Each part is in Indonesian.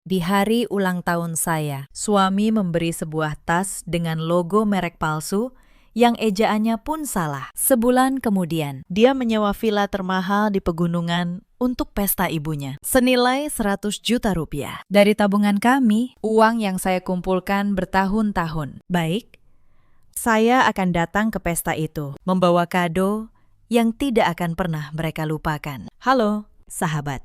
Di hari ulang tahun saya, suami memberi sebuah tas dengan logo merek palsu yang ejaannya pun salah. Sebulan kemudian, dia menyewa villa termahal di pegunungan untuk pesta ibunya, senilai 100 juta rupiah. Dari tabungan kami, uang yang saya kumpulkan bertahun-tahun. Baik, saya akan datang ke pesta itu, membawa kado yang tidak akan pernah mereka lupakan. Halo, sahabat.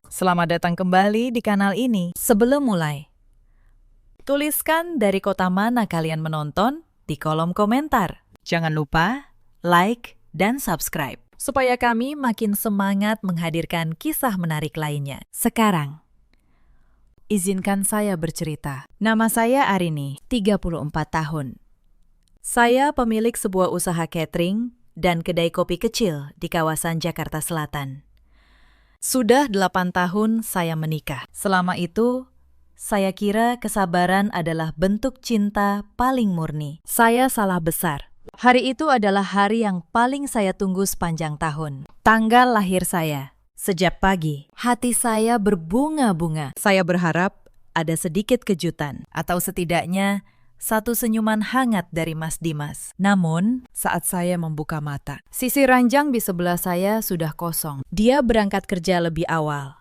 Selamat datang kembali di kanal ini. Sebelum mulai, tuliskan dari kota mana kalian menonton di kolom komentar. Jangan lupa like dan subscribe, supaya kami makin semangat menghadirkan kisah menarik lainnya. Sekarang, izinkan saya bercerita. Nama saya Arini, 34 tahun. Saya pemilik sebuah usaha catering dan kedai kopi kecil di kawasan Jakarta Selatan. Sudah 8 tahun saya menikah. Selama itu, saya kira kesabaran adalah bentuk cinta paling murni. Saya salah besar. Hari itu adalah hari yang paling saya tunggu sepanjang tahun. Tanggal lahir saya. Sejak pagi, hati saya berbunga-bunga. Saya berharap ada sedikit kejutan, atau setidaknya satu senyuman hangat dari Mas Dimas. Namun, saat saya membuka mata, sisi ranjang di sebelah saya sudah kosong. Dia berangkat kerja lebih awal,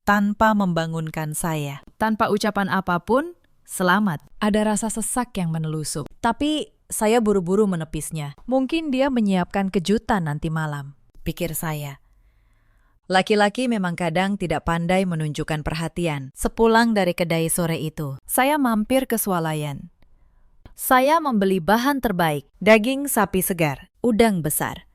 tanpa membangunkan saya. Tanpa ucapan apapun, selamat. Ada rasa sesak yang menelusup. Tapi, saya buru-buru menepisnya. Mungkin dia menyiapkan kejutan nanti malam, pikir saya. Laki-laki memang kadang tidak pandai menunjukkan perhatian. Sepulang dari kedai sore itu, saya mampir ke swalayan. Saya membeli bahan terbaik, daging sapi segar, udang besar,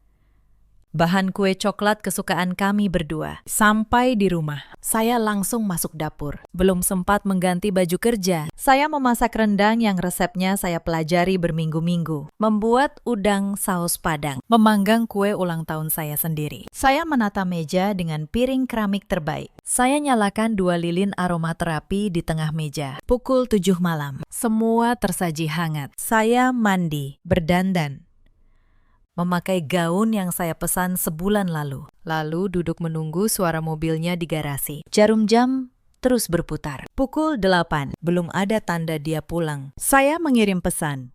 bahan kue coklat kesukaan kami berdua. Sampai di rumah, saya langsung masuk dapur. Belum sempat mengganti baju kerja, saya memasak rendang yang resepnya saya pelajari berminggu-minggu. Membuat udang saus padang, memanggang kue ulang tahun saya sendiri. Saya menata meja dengan piring keramik terbaik. Saya nyalakan 2 lilin aromaterapi di tengah meja. Pukul 7 malam, semua tersaji hangat. Saya mandi, berdandan, memakai gaun yang saya pesan sebulan lalu. Lalu duduk menunggu suara mobilnya di garasi. Jarum jam terus berputar. Pukul 8, belum ada tanda dia pulang. Saya mengirim pesan,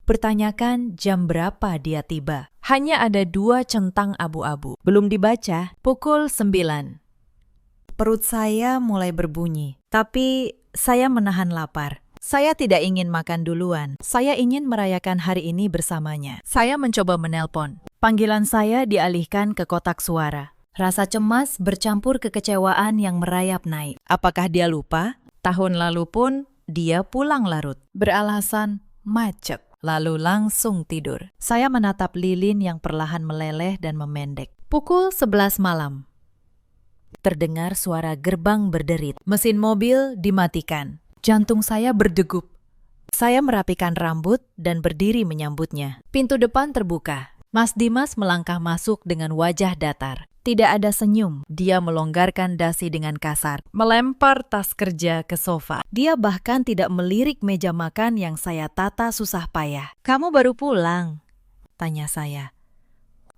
bertanyakan jam berapa dia tiba. Hanya ada 2 centang abu-abu. Belum dibaca. Pukul 9. Perut saya mulai berbunyi, tapi saya menahan lapar. Saya tidak ingin makan duluan. Saya ingin merayakan hari ini bersamanya. Saya mencoba menelpon. Panggilan saya dialihkan ke kotak suara. Rasa cemas bercampur kekecewaan yang merayap naik. Apakah dia lupa? Tahun lalu pun dia pulang larut, beralasan macet, lalu langsung tidur. Saya menatap lilin yang perlahan meleleh dan memendek. Pukul 11 malam. Terdengar suara gerbang berderit. Mesin mobil dimatikan. Jantung saya berdegup. Saya merapikan rambut dan berdiri menyambutnya. Pintu depan terbuka. Mas Dimas melangkah masuk dengan wajah datar. Tidak ada senyum. Dia melonggarkan dasi dengan kasar, melempar tas kerja ke sofa. Dia bahkan tidak melirik meja makan yang saya tata susah payah. "Kamu baru pulang?" tanya saya,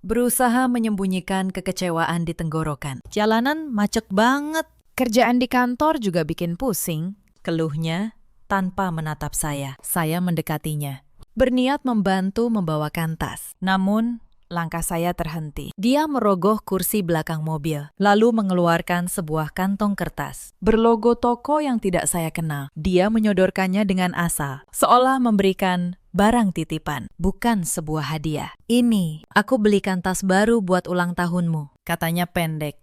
berusaha menyembunyikan kekecewaan di tenggorokan. "Jalanan macet banget. Kerjaan di kantor juga bikin pusing," keluhnya tanpa menatap saya. Saya mendekatinya, berniat membantu membawakan tas. Namun, langkah saya terhenti. Dia merogoh kursi belakang mobil, lalu mengeluarkan sebuah kantong kertas berlogo toko yang tidak saya kenal. Dia menyodorkannya dengan asal, seolah memberikan barang titipan, bukan sebuah hadiah. "Ini, aku belikan tas baru buat ulang tahunmu," katanya pendek.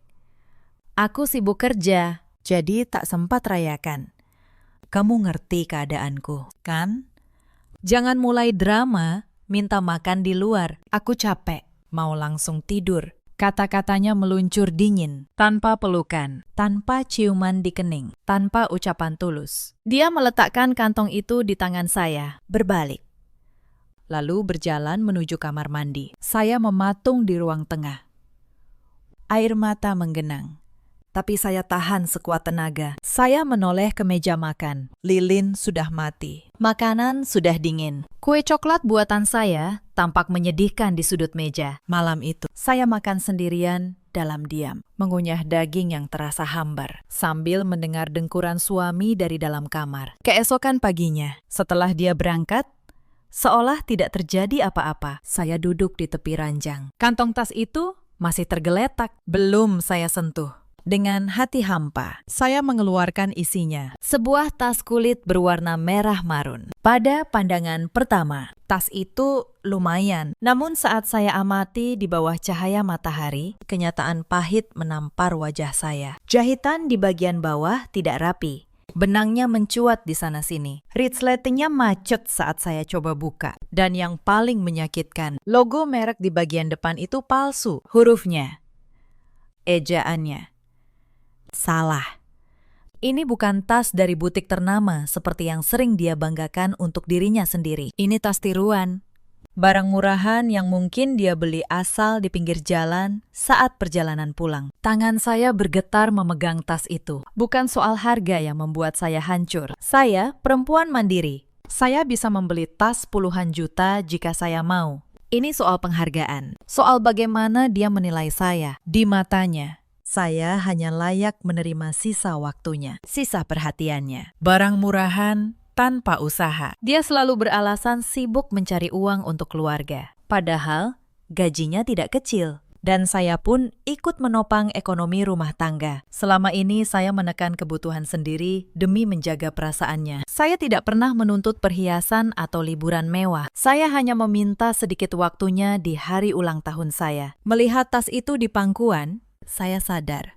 "Aku sibuk kerja, jadi tak sempat rayakan. Kamu ngerti keadaanku, kan? Jangan mulai drama, minta makan di luar. Aku capek, mau langsung tidur." Kata-katanya meluncur dingin, tanpa pelukan, tanpa ciuman di kening, tanpa ucapan tulus. Dia meletakkan kantong itu di tangan saya, berbalik, lalu berjalan menuju kamar mandi. Saya mematung di ruang tengah. Air mata menggenang, tapi saya tahan sekuat tenaga. Saya menoleh ke meja makan. Lilin sudah mati. Makanan sudah dingin. Kue coklat buatan saya tampak menyedihkan di sudut meja. Malam itu, saya makan sendirian dalam diam, mengunyah daging yang terasa hambar, sambil mendengar dengkuran suami dari dalam kamar. Keesokan paginya, setelah dia berangkat, seolah tidak terjadi apa-apa, saya duduk di tepi ranjang. Kantong tas itu masih tergeletak, belum saya sentuh. Dengan hati hampa, saya mengeluarkan isinya. Sebuah tas kulit berwarna merah marun. Pada pandangan pertama, tas itu lumayan. Namun saat saya amati di bawah cahaya matahari, kenyataan pahit menampar wajah saya. Jahitan di bagian bawah tidak rapi. Benangnya mencuat di sana-sini. Resletingnya macet saat saya coba buka. Dan yang paling menyakitkan, logo merek di bagian depan itu palsu. Hurufnya, ejaannya salah. Ini bukan tas dari butik ternama seperti yang sering dia banggakan untuk dirinya sendiri. Ini tas tiruan. Barang murahan yang mungkin dia beli asal di pinggir jalan saat perjalanan pulang. Tangan saya bergetar memegang tas itu. Bukan soal harga yang membuat saya hancur. Saya perempuan mandiri. Saya bisa membeli tas puluhan juta jika saya mau. Ini soal penghargaan. Soal bagaimana dia menilai saya. Di matanya, saya hanya layak menerima sisa waktunya, sisa perhatiannya. Barang murahan tanpa usaha. Dia selalu beralasan sibuk mencari uang untuk keluarga. Padahal gajinya tidak kecil. Dan saya pun ikut menopang ekonomi rumah tangga. Selama ini saya menekan kebutuhan sendiri demi menjaga perasaannya. Saya tidak pernah menuntut perhiasan atau liburan mewah. Saya hanya meminta sedikit waktunya di hari ulang tahun saya. Melihat tas itu di pangkuan, saya sadar.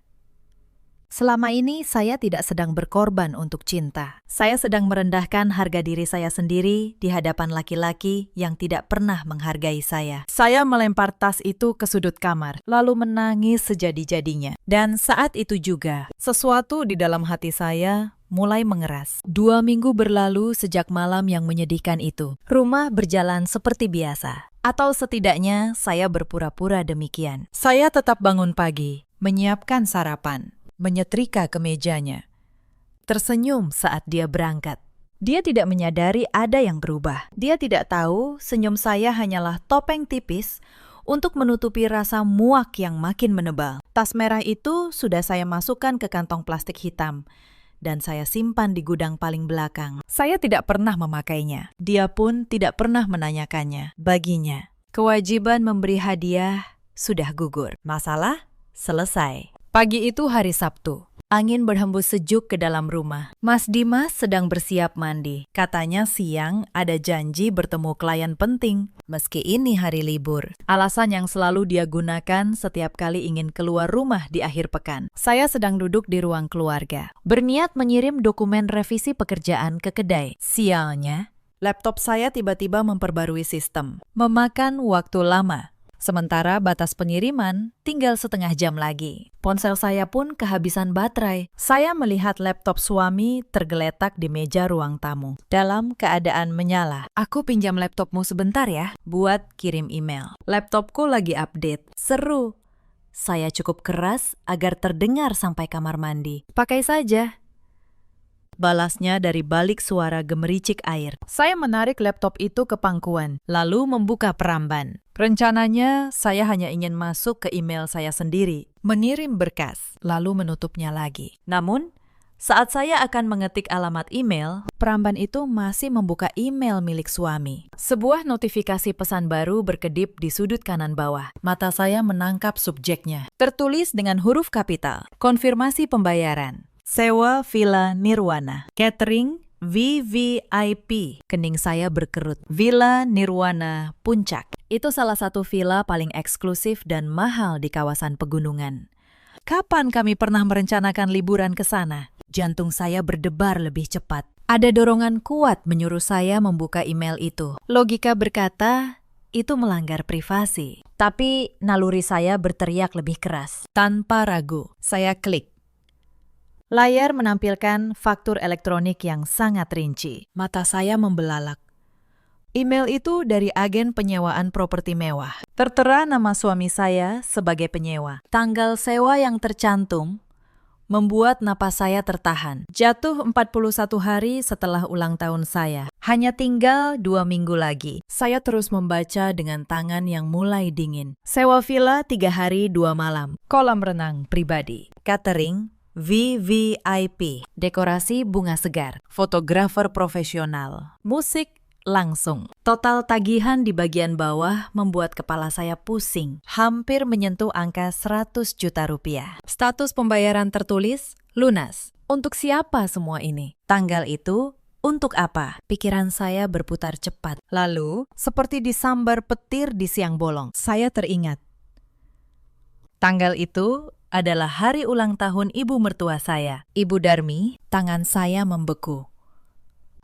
Selama ini saya tidak sedang berkorban untuk cinta. Saya sedang merendahkan harga diri saya sendiri di hadapan laki-laki yang tidak pernah menghargai saya. Saya melempar tas itu ke sudut kamar, lalu menangis sejadi-jadinya. Dan saat itu juga, sesuatu di dalam hati saya mulai mengeras. 2 minggu berlalu sejak malam yang menyedihkan itu. Rumah berjalan seperti biasa. Atau setidaknya saya berpura-pura demikian. Saya tetap bangun pagi, menyiapkan sarapan, menyetrika kemejanya. Tersenyum saat dia berangkat. Dia tidak menyadari ada yang berubah. Dia tidak tahu senyum saya hanyalah topeng tipis untuk menutupi rasa muak yang makin menebal. Tas merah itu sudah saya masukkan ke kantong plastik hitam dan saya simpan di gudang paling belakang. Saya tidak pernah memakainya. Dia pun tidak pernah menanyakannya. Baginya, kewajiban memberi hadiah sudah gugur. Masalah selesai. Pagi itu hari Sabtu. Angin berhembus sejuk ke dalam rumah. Mas Dimas sedang bersiap mandi. Katanya siang ada janji bertemu klien penting, meski ini hari libur. Alasan yang selalu dia gunakan setiap kali ingin keluar rumah di akhir pekan. Saya sedang duduk di ruang keluarga, berniat mengirim dokumen revisi pekerjaan ke kedai. Sialnya, laptop saya tiba-tiba memperbarui sistem. Memakan waktu lama. Sementara batas pengiriman tinggal setengah jam lagi. Ponsel saya pun kehabisan baterai. Saya melihat laptop suami tergeletak di meja ruang tamu. Dalam keadaan menyala. Aku pinjam laptopmu sebentar ya, buat kirim email. Laptopku lagi update. Seru. Saya cukup keras agar terdengar sampai kamar mandi. Pakai saja. Balasnya dari balik suara gemericik air. Saya menarik laptop itu ke pangkuan, lalu membuka peramban. Rencananya, saya hanya ingin masuk ke email saya sendiri, mengirim berkas, lalu menutupnya lagi. Namun, saat saya akan mengetik alamat email, peramban itu masih membuka email milik suami. Sebuah notifikasi pesan baru berkedip di sudut kanan bawah. Mata saya menangkap subjeknya. Tertulis dengan huruf kapital. Konfirmasi pembayaran. Sewa Villa Nirwana. Catering VVIP. Kening saya berkerut. Villa Nirwana Puncak. Itu salah satu villa paling eksklusif dan mahal di kawasan pegunungan. Kapan kami pernah merencanakan liburan ke sana? Jantung saya berdebar lebih cepat. Ada dorongan kuat menyuruh saya membuka email itu. Logika berkata, itu melanggar privasi. Tapi naluri saya berteriak lebih keras. Tanpa ragu, saya klik. Layar menampilkan faktur elektronik yang sangat rinci. Mata saya membelalak. Email itu dari agen penyewaan properti mewah. Tertera nama suami saya sebagai penyewa. Tanggal sewa yang tercantum, membuat napas saya tertahan. Jatuh 41 hari setelah ulang tahun saya. Hanya tinggal 2 minggu lagi. Saya terus membaca dengan tangan yang mulai dingin. Sewa villa 3 hari 2 malam. Kolam renang pribadi. Catering VVIP. Dekorasi bunga segar. Fotografer profesional. Musik langsung. Total tagihan di bagian bawah membuat kepala saya pusing. Hampir menyentuh angka 100 juta rupiah. Status pembayaran tertulis, lunas. Untuk siapa semua ini? Tanggal itu, untuk apa? Pikiran saya berputar cepat. Lalu, seperti disambar petir di siang bolong, saya teringat. Tanggal itu adalah hari ulang tahun ibu mertua saya, Ibu Darmi. Tangan saya membeku.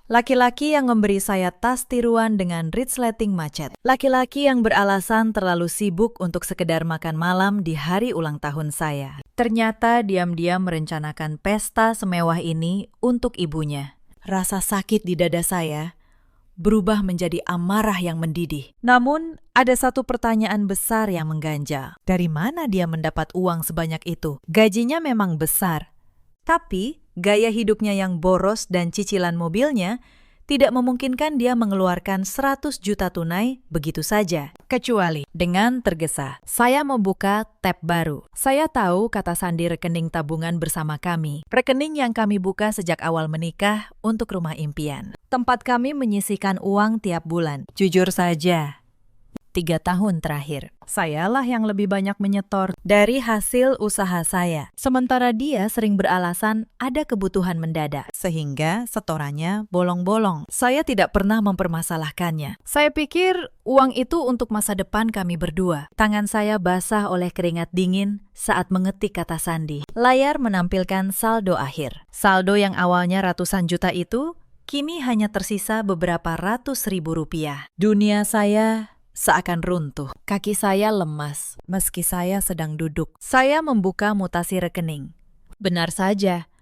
Laki-laki yang memberi saya tas tiruan dengan resleting macet. Laki-laki yang beralasan terlalu sibuk untuk sekedar makan malam di hari ulang tahun saya. Ternyata diam-diam merencanakan pesta semewah ini untuk ibunya. Rasa sakit di dada saya berubah menjadi amarah yang mendidih. Namun, ada satu pertanyaan besar yang mengganjal. Dari mana dia mendapat uang sebanyak itu? Gajinya memang besar. Tapi, gaya hidupnya yang boros dan cicilan mobilnya tidak memungkinkan dia mengeluarkan 100 juta tunai begitu saja. Kecuali dengan tergesa, saya membuka tab baru. Saya tahu kata sandi rekening tabungan bersama kami. Rekening yang kami buka sejak awal menikah untuk rumah impian. Tempat kami menyisihkan uang tiap bulan. Jujur saja, 3 tahun terakhir, sayalah yang lebih banyak menyetor dari hasil usaha saya. Sementara dia sering beralasan ada kebutuhan mendadak, sehingga setorannya bolong-bolong. Saya tidak pernah mempermasalahkannya. Saya pikir uang itu untuk masa depan kami berdua. Tangan saya basah oleh keringat dingin saat mengetik kata sandi. Layar menampilkan saldo akhir. Saldo yang awalnya ratusan juta itu, kini hanya tersisa beberapa ratus ribu rupiah. Dunia saya seakan runtuh. Kaki saya lemas, meski saya sedang duduk. Saya membuka mutasi rekening. Benar saja,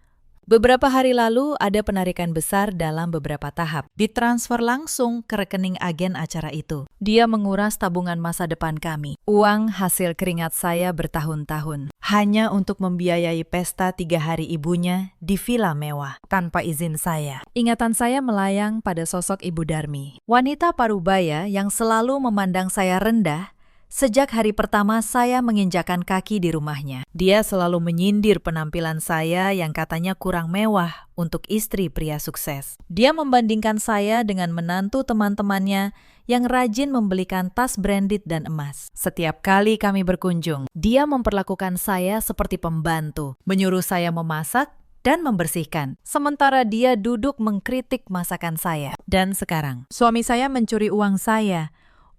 beberapa hari lalu ada penarikan besar dalam beberapa tahap. Ditransfer langsung ke rekening agen acara itu. Dia menguras tabungan masa depan kami. Uang hasil keringat saya bertahun-tahun. Hanya untuk membiayai pesta 3 hari ibunya di villa mewah, tanpa izin saya. Ingatan saya melayang pada sosok Ibu Darmi. Wanita parubaya yang selalu memandang saya rendah sejak hari pertama saya menginjakan kaki di rumahnya. Dia selalu menyindir penampilan saya yang katanya kurang mewah untuk istri pria sukses. Dia membandingkan saya dengan menantu teman-temannya yang rajin membelikan tas branded dan emas. Setiap kali kami berkunjung, dia memperlakukan saya seperti pembantu, menyuruh saya memasak dan membersihkan. Sementara dia duduk mengkritik masakan saya. Dan sekarang, suami saya mencuri uang saya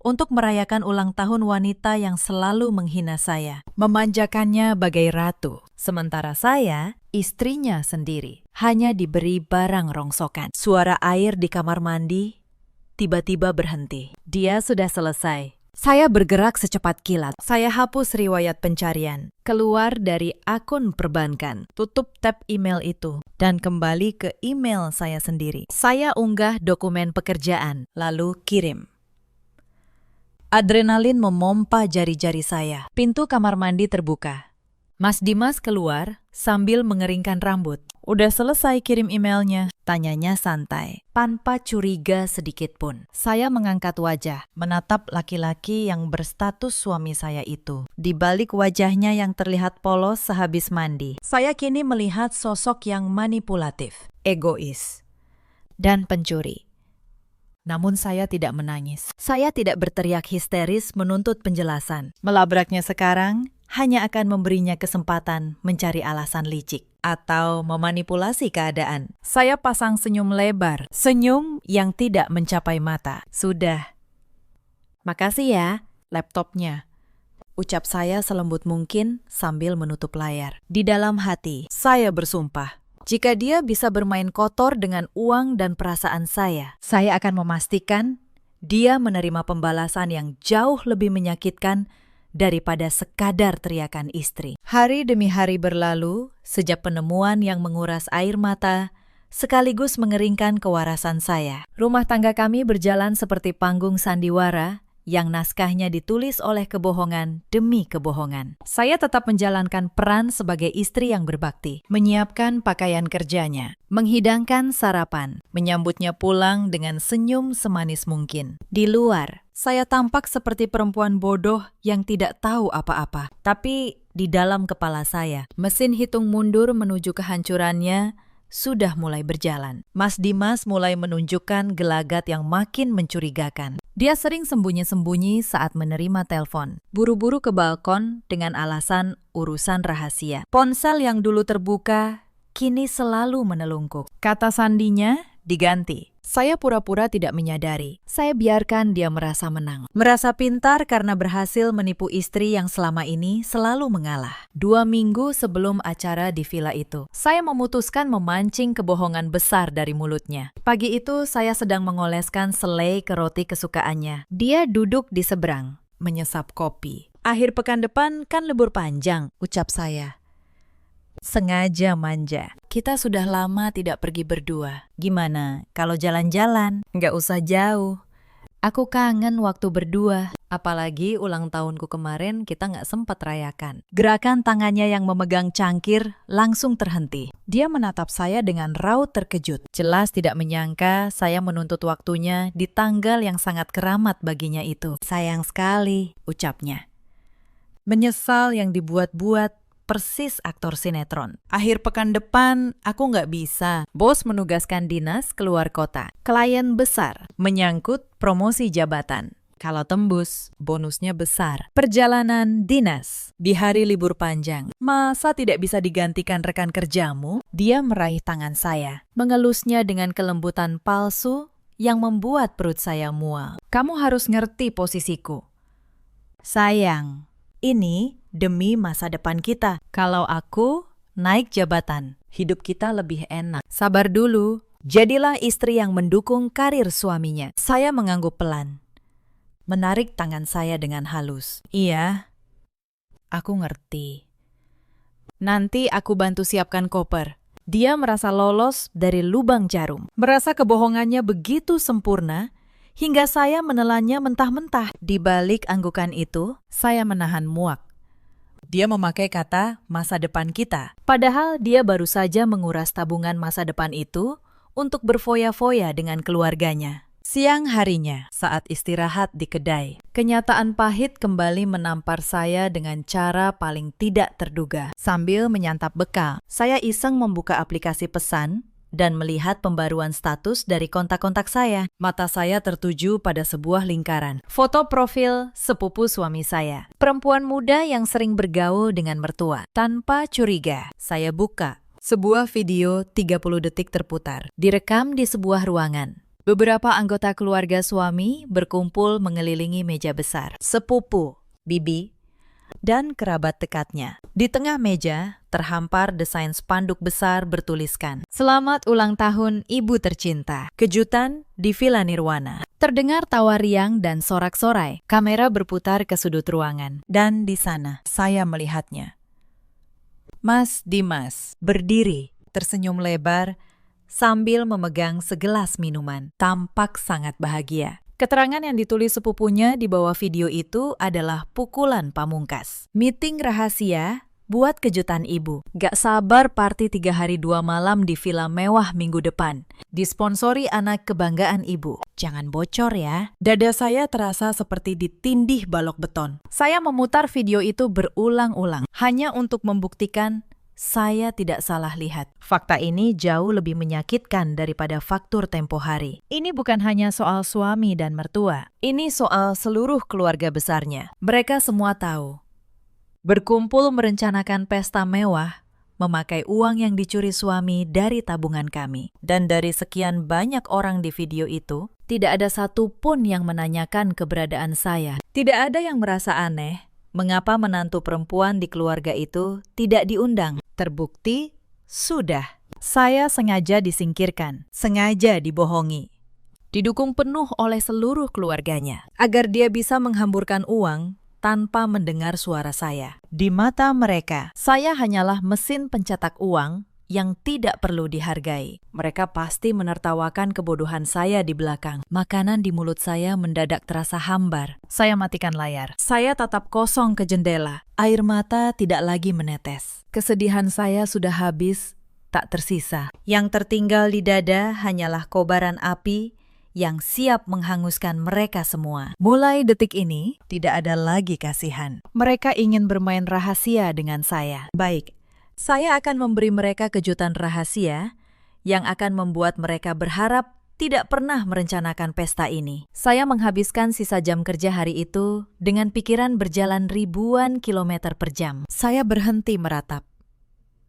untuk merayakan ulang tahun wanita yang selalu menghina saya, memanjakannya bagai ratu. Sementara saya, istrinya sendiri, hanya diberi barang rongsokan. Suara air di kamar mandi tiba-tiba berhenti. Dia sudah selesai. Saya bergerak secepat kilat. Saya hapus riwayat pencarian, keluar dari akun perbankan, tutup tab email itu, dan kembali ke email saya sendiri. Saya unggah dokumen pekerjaan, lalu kirim. Adrenalin memompa jari-jari saya. Pintu kamar mandi terbuka. Mas Dimas keluar sambil mengeringkan rambut. Udah selesai kirim emailnya? Tanyanya santai, tanpa curiga sedikit pun. Saya mengangkat wajah, menatap laki-laki yang berstatus suami saya itu. Di balik wajahnya yang terlihat polos sehabis mandi, saya kini melihat sosok yang manipulatif, egois, dan pencuri. Namun saya tidak menangis. Saya tidak berteriak histeris menuntut penjelasan. Melabraknya sekarang hanya akan memberinya kesempatan mencari alasan licik atau memanipulasi keadaan. Saya pasang senyum lebar, senyum yang tidak mencapai mata. Sudah. Makasih ya, laptopnya. Ucap saya selembut mungkin sambil menutup layar. Di dalam hati, saya bersumpah, jika dia bisa bermain kotor dengan uang dan perasaan saya akan memastikan dia menerima pembalasan yang jauh lebih menyakitkan daripada sekadar teriakan istri. Hari demi hari berlalu, sejak penemuan yang menguras air mata, sekaligus mengeringkan kewarasan saya. Rumah tangga kami berjalan seperti panggung sandiwara yang naskahnya ditulis oleh kebohongan demi kebohongan. Saya tetap menjalankan peran sebagai istri yang berbakti, menyiapkan pakaian kerjanya, menghidangkan sarapan, menyambutnya pulang dengan senyum semanis mungkin. Di luar, saya tampak seperti perempuan bodoh yang tidak tahu apa-apa. Tapi di dalam kepala saya, mesin hitung mundur menuju kehancurannya sudah mulai berjalan. Mas Dimas mulai menunjukkan gelagat yang makin mencurigakan. Dia sering sembunyi-sembunyi saat menerima telepon. Buru-buru ke balkon dengan alasan urusan rahasia. Ponsel yang dulu terbuka, kini selalu menelungkup. Kata sandinya diganti. Saya pura-pura tidak menyadari. Saya biarkan dia merasa menang. Merasa pintar karena berhasil menipu istri yang selama ini selalu mengalah. 2 minggu sebelum acara di villa itu, saya memutuskan memancing kebohongan besar dari mulutnya. Pagi itu saya sedang mengoleskan selai ke roti kesukaannya. Dia duduk di seberang, menyesap kopi. Akhir pekan depan kan libur panjang, ucap saya. Sengaja manja. Kita sudah lama tidak pergi berdua. Gimana kalau jalan-jalan? Nggak usah jauh. Aku kangen waktu berdua. Apalagi ulang tahunku kemarin kita nggak sempat rayakan. Gerakan tangannya yang memegang cangkir langsung terhenti. Dia menatap saya dengan raut terkejut. Jelas tidak menyangka saya menuntut waktunya di tanggal yang sangat keramat baginya itu. Sayang sekali, ucapnya. Menyesal yang dibuat-buat. Persis aktor sinetron. Akhir pekan depan, aku nggak bisa. Bos menugaskan dinas keluar kota. Klien besar, menyangkut promosi jabatan. Kalau tembus, bonusnya besar. Perjalanan dinas di hari libur panjang. Masa tidak bisa digantikan rekan kerjamu? Dia meraih tangan saya, mengelusnya dengan kelembutan palsu yang membuat perut saya mual. Kamu harus ngerti posisiku. Sayang, ini demi masa depan kita. Kalau aku naik jabatan, hidup kita lebih enak. Sabar dulu, jadilah istri yang mendukung karir suaminya. Saya mengangguk pelan, menarik tangan saya dengan halus. Iya, aku ngerti. Nanti aku bantu siapkan koper. Dia merasa lolos dari lubang jarum. Merasa kebohongannya begitu sempurna, hingga saya menelannya mentah-mentah. Di balik anggukan itu, saya menahan muak. Dia memakai kata masa depan kita. Padahal dia baru saja menguras tabungan masa depan itu untuk berfoya-foya dengan keluarganya. Siang harinya, saat istirahat di kedai, kenyataan pahit kembali menampar saya dengan cara paling tidak terduga. Sambil menyantap bekal, saya iseng membuka aplikasi pesan dan melihat pembaruan status dari kontak-kontak saya. Mata saya tertuju pada sebuah lingkaran. Foto profil sepupu suami saya. Perempuan muda yang sering bergaul dengan mertua. Tanpa curiga, saya buka. Sebuah video 30 detik terputar. Direkam di sebuah ruangan. Beberapa anggota keluarga suami berkumpul mengelilingi meja besar. Sepupu, bibi, dan kerabat dekatnya. Di tengah meja, terhampar desain spanduk besar bertuliskan, "Selamat ulang tahun Ibu tercinta. Kejutan di Villa Nirwana." Terdengar tawa riang dan sorak-sorai. Kamera berputar ke sudut ruangan. Dan di sana, saya melihatnya. Mas Dimas berdiri, tersenyum lebar, sambil memegang segelas minuman. Tampak sangat bahagia. Keterangan yang ditulis sepupunya di bawah video itu adalah pukulan pamungkas. Meeting rahasia buat kejutan ibu. Gak sabar party 3 hari 2 malam di villa mewah minggu depan. Disponsori anak kebanggaan ibu. Jangan bocor ya. Dada saya terasa seperti ditindih balok beton. Saya memutar video itu berulang-ulang. Hanya untuk membuktikan saya tidak salah lihat. Fakta ini jauh lebih menyakitkan daripada faktur tempo hari. Ini bukan hanya soal suami dan mertua. Ini soal seluruh keluarga besarnya. Mereka semua tahu. Berkumpul merencanakan pesta mewah, memakai uang yang dicuri suami dari tabungan kami. Dan dari sekian banyak orang di video itu, tidak ada satupun yang menanyakan keberadaan saya. Tidak ada yang merasa aneh. Mengapa menantu perempuan di keluarga itu tidak diundang? Terbukti, sudah. Saya sengaja disingkirkan, sengaja dibohongi. Didukung penuh oleh seluruh keluarganya, agar dia bisa menghamburkan uang tanpa mendengar suara saya. Di mata mereka, saya hanyalah mesin pencetak uang yang tidak perlu dihargai. Mereka pasti menertawakan kebodohan saya di belakang. Makanan di mulut saya mendadak terasa hambar. Saya matikan layar. Saya tatap kosong ke jendela. Air mata tidak lagi menetes. Kesedihan saya sudah habis, tak tersisa. Yang tertinggal di dada hanyalah kobaran api yang siap menghanguskan mereka semua. Mulai detik ini, tidak ada lagi kasihan. Mereka ingin bermain rahasia dengan saya. Baik, saya akan memberi mereka kejutan rahasia yang akan membuat mereka berharap tidak pernah merencanakan pesta ini. Saya menghabiskan sisa jam kerja hari itu dengan pikiran berjalan ribuan kilometer per jam. Saya berhenti meratap.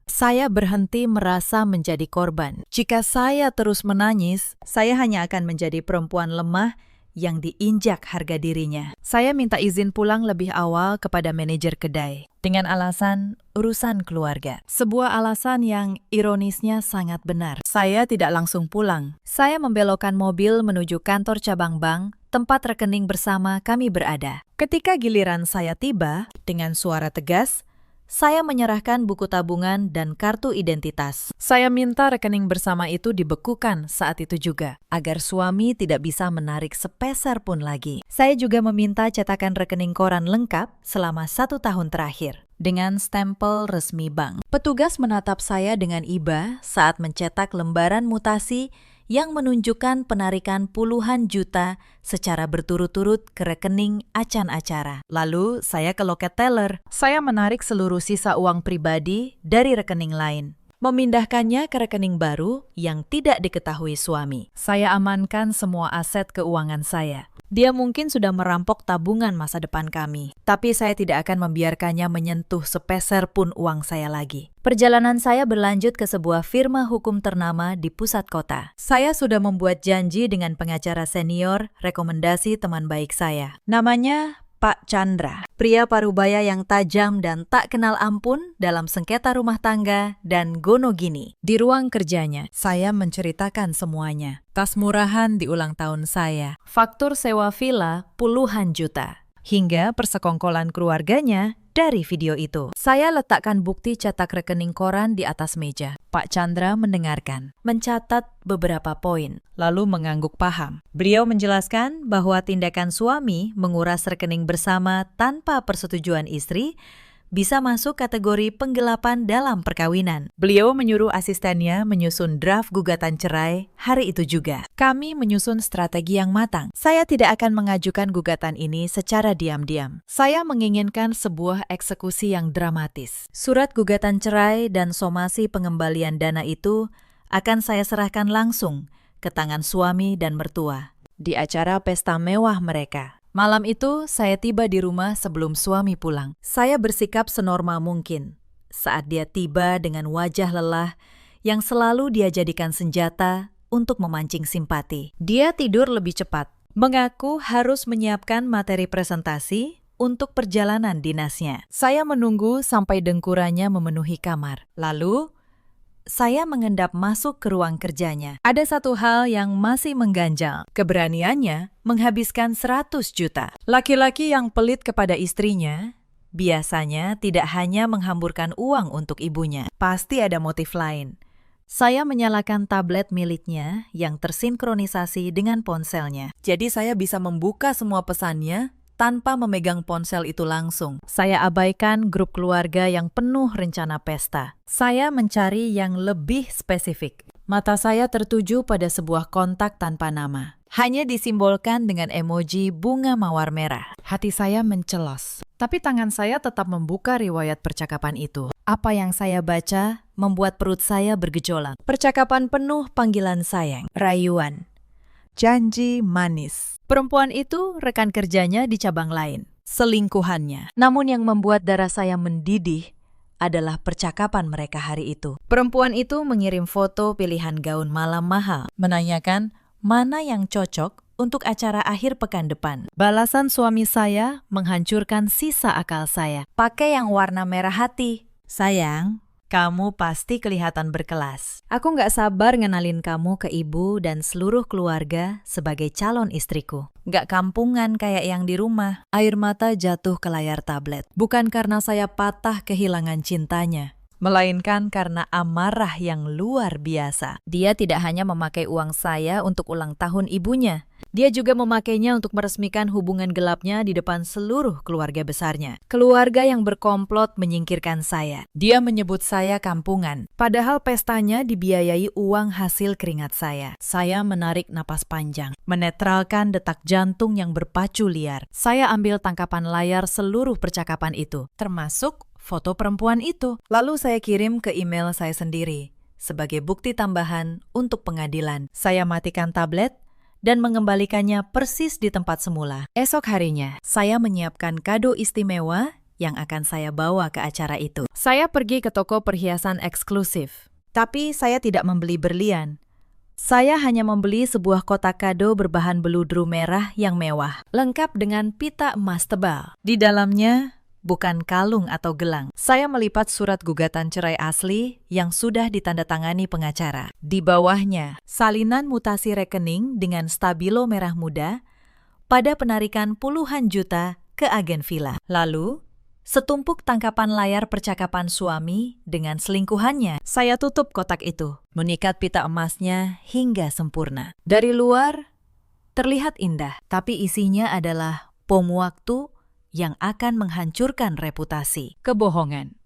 Saya berhenti merasa menjadi korban. Jika saya terus menangis, saya hanya akan menjadi perempuan lemah yang diinjak harga dirinya. Saya minta izin pulang lebih awal kepada manajer kedai dengan alasan urusan keluarga. Sebuah alasan yang ironisnya sangat benar. Saya tidak langsung pulang. Saya membelokkan mobil menuju kantor cabang bank tempat rekening bersama kami berada. Ketika giliran saya tiba, dengan suara tegas, saya menyerahkan buku tabungan dan kartu identitas. Saya minta rekening bersama itu dibekukan saat itu juga, agar suami tidak bisa menarik sepeser pun lagi. Saya juga meminta cetakan rekening koran lengkap selama 1 tahun terakhir, dengan stempel resmi bank. Petugas menatap saya dengan iba saat mencetak lembaran mutasi yang menunjukkan penarikan puluhan juta secara berturut-turut ke rekening acan acara. Lalu saya ke loket teller. Saya menarik seluruh sisa uang pribadi dari rekening lain, memindahkannya ke rekening baru yang tidak diketahui suami. Saya amankan semua aset keuangan saya. Dia mungkin sudah merampok tabungan masa depan kami, tapi saya tidak akan membiarkannya menyentuh sepeser pun uang saya lagi. Perjalanan saya berlanjut ke sebuah firma hukum ternama di pusat kota. Saya sudah membuat janji dengan pengacara senior rekomendasi teman baik saya. Namanya Pak Chandra, pria parubaya yang tajam dan tak kenal ampun dalam sengketa rumah tangga dan gonogini. Di ruang kerjanya, saya menceritakan semuanya. Tas murahan di ulang tahun saya, faktur sewa villa puluhan juta, hingga persekongkolan keluarganya dari video itu. Saya letakkan bukti cetak rekening koran di atas meja. Pak Chandra mendengarkan, mencatat beberapa poin, lalu mengangguk paham. Beliau menjelaskan bahwa tindakan suami menguras rekening bersama tanpa persetujuan istri bisa masuk kategori penggelapan dalam perkawinan. Beliau menyuruh asistennya menyusun draft gugatan cerai hari itu juga. Kami menyusun strategi yang matang. Saya tidak akan mengajukan gugatan ini secara diam-diam. Saya menginginkan sebuah eksekusi yang dramatis. Surat gugatan cerai dan somasi pengembalian dana itu akan saya serahkan langsung ke tangan suami dan mertua di acara pesta mewah mereka. Malam itu, saya tiba di rumah sebelum suami pulang. Saya bersikap senormal mungkin saat dia tiba dengan wajah lelah yang selalu dia jadikan senjata untuk memancing simpati. Dia tidur lebih cepat, mengaku harus menyiapkan materi presentasi untuk perjalanan dinasnya. Saya menunggu sampai dengkurannya memenuhi kamar. Lalu, saya mengendap masuk ke ruang kerjanya. Ada satu hal yang masih mengganjal. Keberaniannya menghabiskan 100 juta. Laki-laki yang pelit kepada istrinya biasanya tidak hanya menghamburkan uang untuk ibunya. Pasti ada motif lain. Saya menyalakan tablet miliknya yang tersinkronisasi dengan ponselnya. Jadi saya bisa membuka semua pesannya tanpa memegang ponsel itu langsung. Saya abaikan grup keluarga yang penuh rencana pesta. Saya mencari yang lebih spesifik. Mata saya tertuju pada sebuah kontak tanpa nama. Hanya disimbolkan dengan emoji bunga mawar merah. Hati saya mencelos. Tapi tangan saya tetap membuka riwayat percakapan itu. Apa yang saya baca membuat perut saya bergejolak. Percakapan penuh panggilan sayang, rayuan, janji manis. Perempuan itu rekan kerjanya di cabang lain, selingkuhannya. Namun yang membuat darah saya mendidih adalah percakapan mereka hari itu. Perempuan itu mengirim foto pilihan gaun malam mahal, menanyakan mana yang cocok untuk acara akhir pekan depan. Balasan suami saya menghancurkan sisa akal saya. Pakai yang warna merah hati. Sayang, kamu pasti kelihatan berkelas. Aku nggak sabar ngenalin kamu ke ibu dan seluruh keluarga sebagai calon istriku. Nggak kampungan kayak yang di rumah. Air mata jatuh ke layar tablet. Bukan karena saya patah kehilangan cintanya. melainkan karena amarah yang luar biasa. Dia tidak hanya memakai uang saya untuk ulang tahun ibunya, dia juga memakainya untuk meresmikan hubungan gelapnya di depan seluruh keluarga besarnya. Keluarga yang berkomplot menyingkirkan saya. Dia menyebut saya kampungan, padahal pestanya dibiayai uang hasil keringat saya. Saya menarik napas panjang, menetralkan detak jantung yang berpacu liar. Saya ambil tangkapan layar seluruh percakapan itu, termasuk foto perempuan itu. Lalu saya kirim ke email saya sendiri sebagai bukti tambahan untuk pengadilan. Saya matikan tablet dan mengembalikannya persis di tempat semula. Esok harinya, saya menyiapkan kado istimewa yang akan saya bawa ke acara itu. Saya pergi ke toko perhiasan eksklusif, tapi saya tidak membeli berlian. Saya hanya membeli sebuah kotak kado berbahan beludru merah yang mewah, lengkap dengan pita emas tebal. Di dalamnya bukan kalung atau gelang. Saya melipat surat gugatan cerai asli yang sudah ditandatangani pengacara. Di bawahnya, salinan mutasi rekening dengan stabilo merah muda pada penarikan puluhan juta ke agen villa. Lalu, setumpuk tangkapan layar percakapan suami dengan selingkuhannya. Saya tutup kotak itu, mengikat pita emasnya hingga sempurna. Dari luar, terlihat indah, tapi isinya adalah bom waktu yang akan menghancurkan reputasi, kebohongan,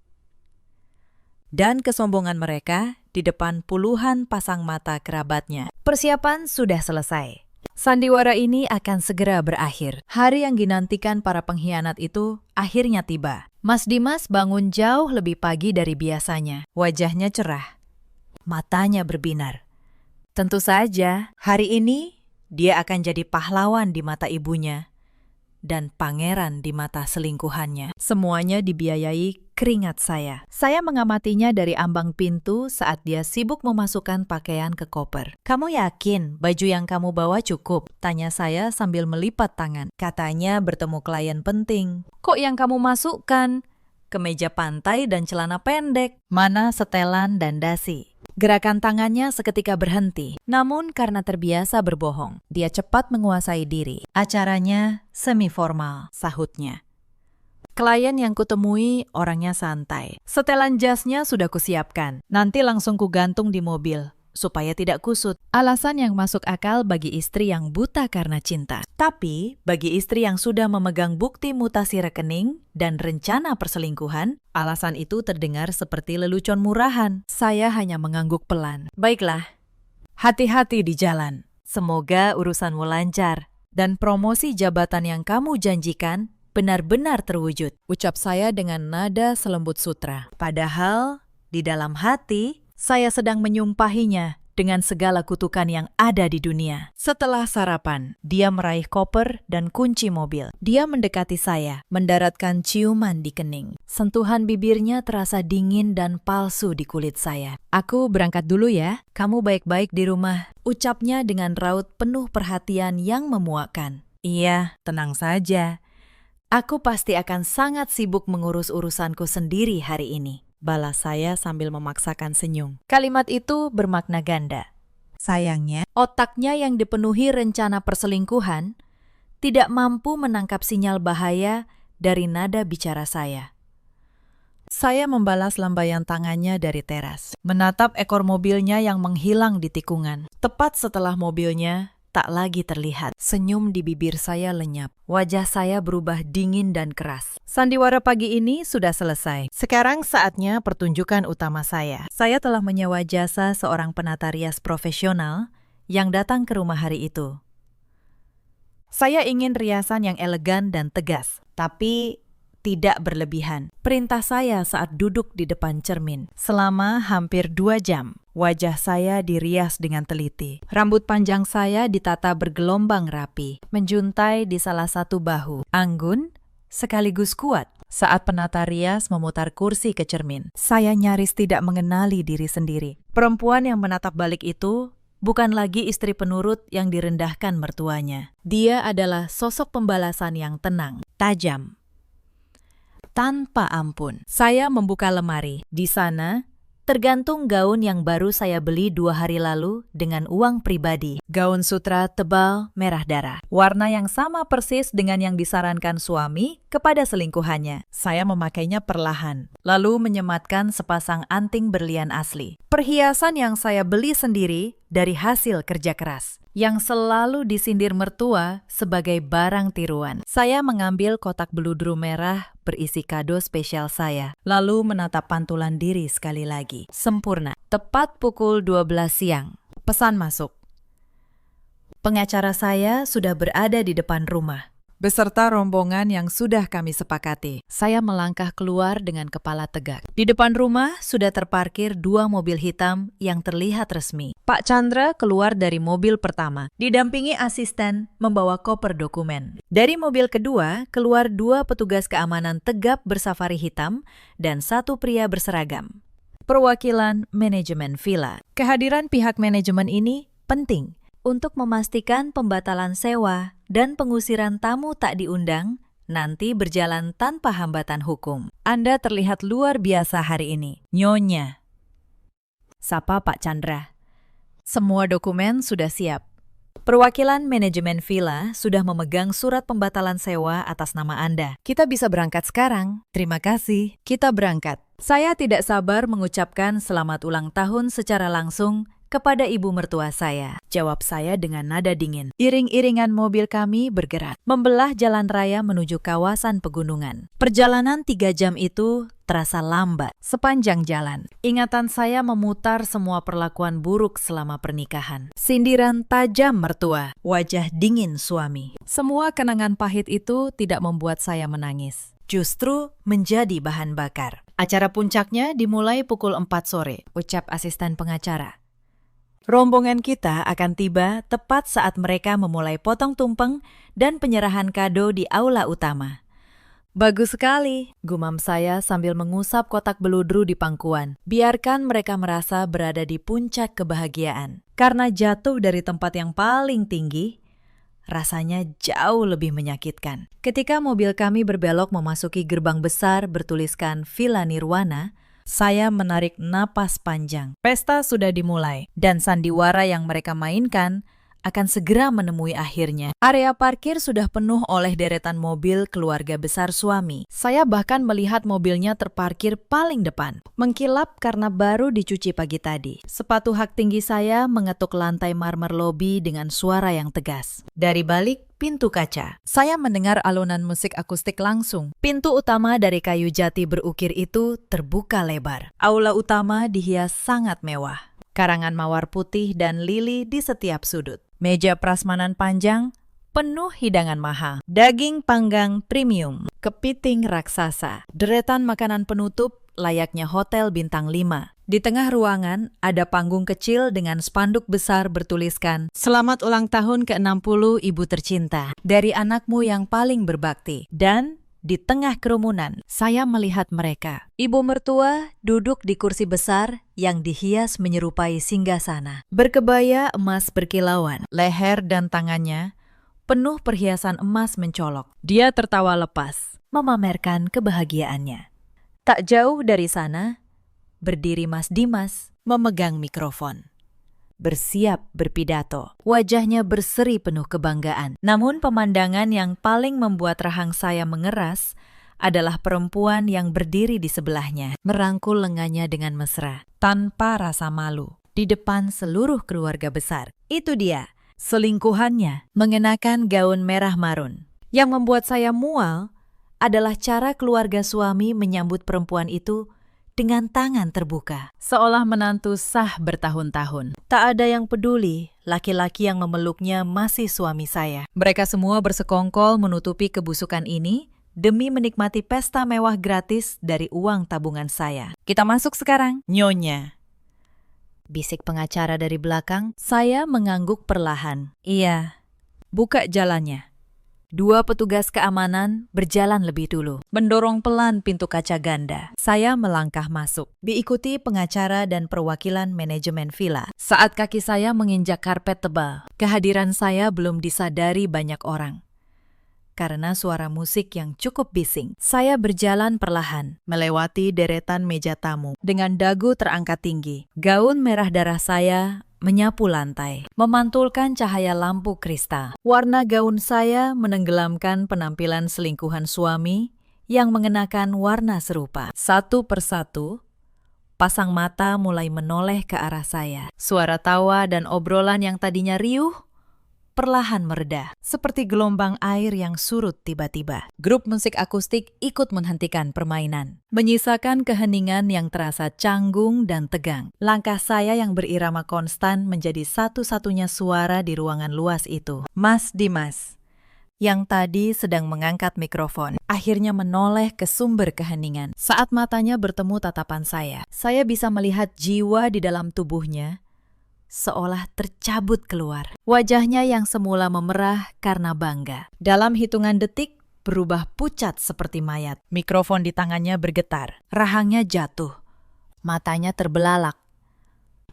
dan kesombongan mereka di depan puluhan pasang mata kerabatnya. Persiapan sudah selesai. Sandiwara ini akan segera berakhir. Hari yang dinantikan para pengkhianat itu akhirnya tiba. Mas Dimas bangun jauh lebih pagi dari biasanya. Wajahnya cerah, matanya berbinar. Tentu saja, hari ini dia akan jadi pahlawan di mata ibunya dan pangeran di mata selingkuhannya. Semuanya dibiayai keringat saya. Saya mengamatinya dari ambang pintu saat dia sibuk memasukkan pakaian ke koper. "Kamu yakin baju yang kamu bawa cukup?" tanya saya sambil melipat tangan. "Katanya bertemu klien penting." "Kok yang kamu masukkan?" "Kemeja pantai dan celana pendek." "Mana setelan dan dasi?" Gerakan tangannya seketika berhenti, namun karena terbiasa berbohong, dia cepat menguasai diri. "Acaranya semi-formal," sahutnya. "Klien yang kutemui orangnya santai. Setelan jasnya sudah kusiapkan, nanti langsung kugantung di mobil, supaya tidak kusut." Alasan yang masuk akal bagi istri yang buta karena cinta. Tapi, bagi istri yang sudah memegang bukti mutasi rekening dan rencana perselingkuhan, alasan itu terdengar seperti lelucon murahan. Saya hanya mengangguk pelan. "Baiklah, hati-hati di jalan. Semoga urusanmu lancar dan promosi jabatan yang kamu janjikan benar-benar terwujud," ucap saya dengan nada selembut sutra. Padahal, di dalam hati, saya sedang menyumpahinya dengan segala kutukan yang ada di dunia. Setelah sarapan, dia meraih koper dan kunci mobil. Dia mendekati saya, mendaratkan ciuman di kening. Sentuhan bibirnya terasa dingin dan palsu di kulit saya. "Aku berangkat dulu ya, kamu baik-baik di rumah," ucapnya dengan raut penuh perhatian yang memuakkan. "Iya, tenang saja. Aku pasti akan sangat sibuk mengurus urusanku sendiri hari ini," balas saya sambil memaksakan senyum. Kalimat itu bermakna ganda. Sayangnya, otaknya yang dipenuhi rencana perselingkuhan tidak mampu menangkap sinyal bahaya dari nada bicara saya. Saya membalas lambaian tangannya dari teras, menatap ekor mobilnya yang menghilang di tikungan. Tepat setelah mobilnya tak lagi terlihat, senyum di bibir saya lenyap. Wajah saya berubah dingin dan keras. Sandiwara pagi ini sudah selesai. Sekarang saatnya pertunjukan utama saya. Saya telah menyewa jasa seorang penata rias profesional yang datang ke rumah hari itu. Saya ingin riasan yang elegan dan tegas, tapi tidak berlebihan. Perintah saya saat duduk di depan cermin. Selama hampir 2 jam, wajah saya dirias dengan teliti. Rambut panjang saya ditata bergelombang rapi, menjuntai di salah satu bahu. Anggun sekaligus kuat. Saat penata rias memutar kursi ke cermin, saya nyaris tidak mengenali diri sendiri. Perempuan yang menatap balik itu bukan lagi istri penurut yang direndahkan mertuanya. Dia adalah sosok pembalasan yang tenang, tajam, tanpa ampun. Saya membuka lemari. Di sana tergantung gaun yang baru saya beli 2 hari lalu dengan uang pribadi. Gaun sutra tebal merah darah. Warna yang sama persis dengan yang disarankan suami kepada selingkuhannya. Saya memakainya perlahan, lalu menyematkan sepasang anting berlian asli. Perhiasan yang saya beli sendiri dari hasil kerja keras, yang selalu disindir mertua sebagai barang tiruan. Saya mengambil kotak beludru merah berisi kado spesial saya, lalu menatap pantulan diri sekali lagi. Sempurna. Tepat pukul 12 siang. Pesan masuk. Pengacara saya sudah berada di depan rumah, beserta rombongan yang sudah kami sepakati. Saya melangkah keluar dengan kepala tegak. Di depan rumah sudah terparkir 2 mobil hitam yang terlihat resmi. Pak Chandra keluar dari mobil pertama, didampingi asisten membawa koper dokumen. Dari mobil kedua, keluar 2 petugas keamanan tegap bersafari hitam dan 1 pria berseragam. Perwakilan manajemen villa. Kehadiran pihak manajemen ini penting untuk memastikan pembatalan sewa dan pengusiran tamu tak diundang nanti berjalan tanpa hambatan hukum. Anda terlihat luar biasa hari ini, Nyonya. Sapa Pak Chandra. Semua dokumen sudah siap. Perwakilan manajemen villa sudah memegang surat pembatalan sewa atas nama Anda. Kita bisa berangkat sekarang. Terima kasih. Kita berangkat. Saya tidak sabar mengucapkan selamat ulang tahun secara langsung kepada ibu mertua saya, jawab saya dengan nada dingin. Iring-iringan mobil kami bergerak, membelah jalan raya menuju kawasan pegunungan. Perjalanan 3 jam itu terasa lambat sepanjang jalan. Ingatan saya memutar semua perlakuan buruk selama pernikahan. Sindiran tajam mertua, wajah dingin suami. Semua kenangan pahit itu tidak membuat saya menangis, justru menjadi bahan bakar. Acara puncaknya dimulai pukul 4 sore, ucap asisten pengacara. Rombongan kita akan tiba tepat saat mereka memulai potong tumpeng dan penyerahan kado di aula utama. Bagus sekali, gumam saya sambil mengusap kotak beludru di pangkuan. Biarkan mereka merasa berada di puncak kebahagiaan. Karena jatuh dari tempat yang paling tinggi, rasanya jauh lebih menyakitkan. Ketika mobil kami berbelok memasuki gerbang besar bertuliskan Villa Nirwana, saya menarik napas panjang. Pesta sudah dimulai, dan sandiwara yang mereka mainkan akan segera menemui akhirnya. Area parkir sudah penuh oleh deretan mobil keluarga besar suami. Saya bahkan melihat mobilnya terparkir paling depan, mengkilap karena baru dicuci pagi tadi. Sepatu hak tinggi saya mengetuk lantai marmer lobi dengan suara yang tegas. Dari balik pintu kaca, saya mendengar alunan musik akustik langsung. Pintu utama dari kayu jati berukir itu terbuka lebar. Aula utama dihias sangat mewah. Karangan mawar putih dan lili di setiap sudut. Meja prasmanan panjang, penuh hidangan mahal. Daging panggang premium, kepiting raksasa, deretan makanan penutup layaknya hotel bintang 5. Di tengah ruangan ada panggung kecil dengan spanduk besar bertuliskan, "Selamat ulang tahun ke-60 ibu tercinta, dari anakmu yang paling berbakti." Dan di tengah kerumunan, saya melihat mereka. Ibu mertua duduk di kursi besar yang dihias menyerupai singgasana. Berkebaya emas berkilauan, leher dan tangannya penuh perhiasan emas mencolok. Dia tertawa lepas, memamerkan kebahagiaannya. Tak jauh dari sana, berdiri Mas Dimas memegang mikrofon. Bersiap berpidato. Wajahnya berseri penuh kebanggaan. Namun pemandangan yang paling membuat rahang saya mengeras adalah perempuan yang berdiri di sebelahnya, merangkul lengannya dengan mesra, tanpa rasa malu, di depan seluruh keluarga besar. Itu dia, selingkuhannya, mengenakan gaun merah marun. Yang membuat saya mual adalah cara keluarga suami menyambut perempuan itu dengan tangan terbuka, seolah menantu sah bertahun-tahun. Tak ada yang peduli, laki-laki yang memeluknya masih suami saya. Mereka semua bersekongkol menutupi kebusukan ini demi menikmati pesta mewah gratis dari uang tabungan saya. Kita masuk sekarang, Nyonya. Bisik pengacara dari belakang, saya mengangguk perlahan. Iya, buka jalannya. 2 petugas keamanan berjalan lebih dulu, mendorong pelan pintu kaca ganda. Saya melangkah masuk, diikuti pengacara dan perwakilan manajemen villa. Saat kaki saya menginjak karpet tebal, kehadiran saya belum disadari banyak orang. karena suara musik yang cukup bising. Saya berjalan perlahan, melewati deretan meja tamu dengan dagu terangkat tinggi. Gaun merah darah saya menyapu lantai, memantulkan cahaya lampu kristal. Warna gaun saya menenggelamkan penampilan selingkuhan suami yang mengenakan warna serupa. Satu persatu, pasang mata mulai menoleh ke arah saya. Suara tawa dan obrolan yang tadinya riuh perlahan mereda, seperti gelombang air yang surut tiba-tiba. Grup musik akustik ikut menghentikan permainan, menyisakan keheningan yang terasa canggung dan tegang. Langkah saya yang berirama konstan menjadi satu-satunya suara di ruangan luas itu. Mas Dimas, yang tadi sedang mengangkat mikrofon, akhirnya menoleh ke sumber keheningan. Saat matanya bertemu tatapan saya bisa melihat jiwa di dalam tubuhnya seolah tercabut keluar. Wajahnya yang semula memerah karena bangga, dalam hitungan detik berubah pucat seperti mayat. Mikrofon di tangannya bergetar, rahangnya jatuh, matanya terbelalak,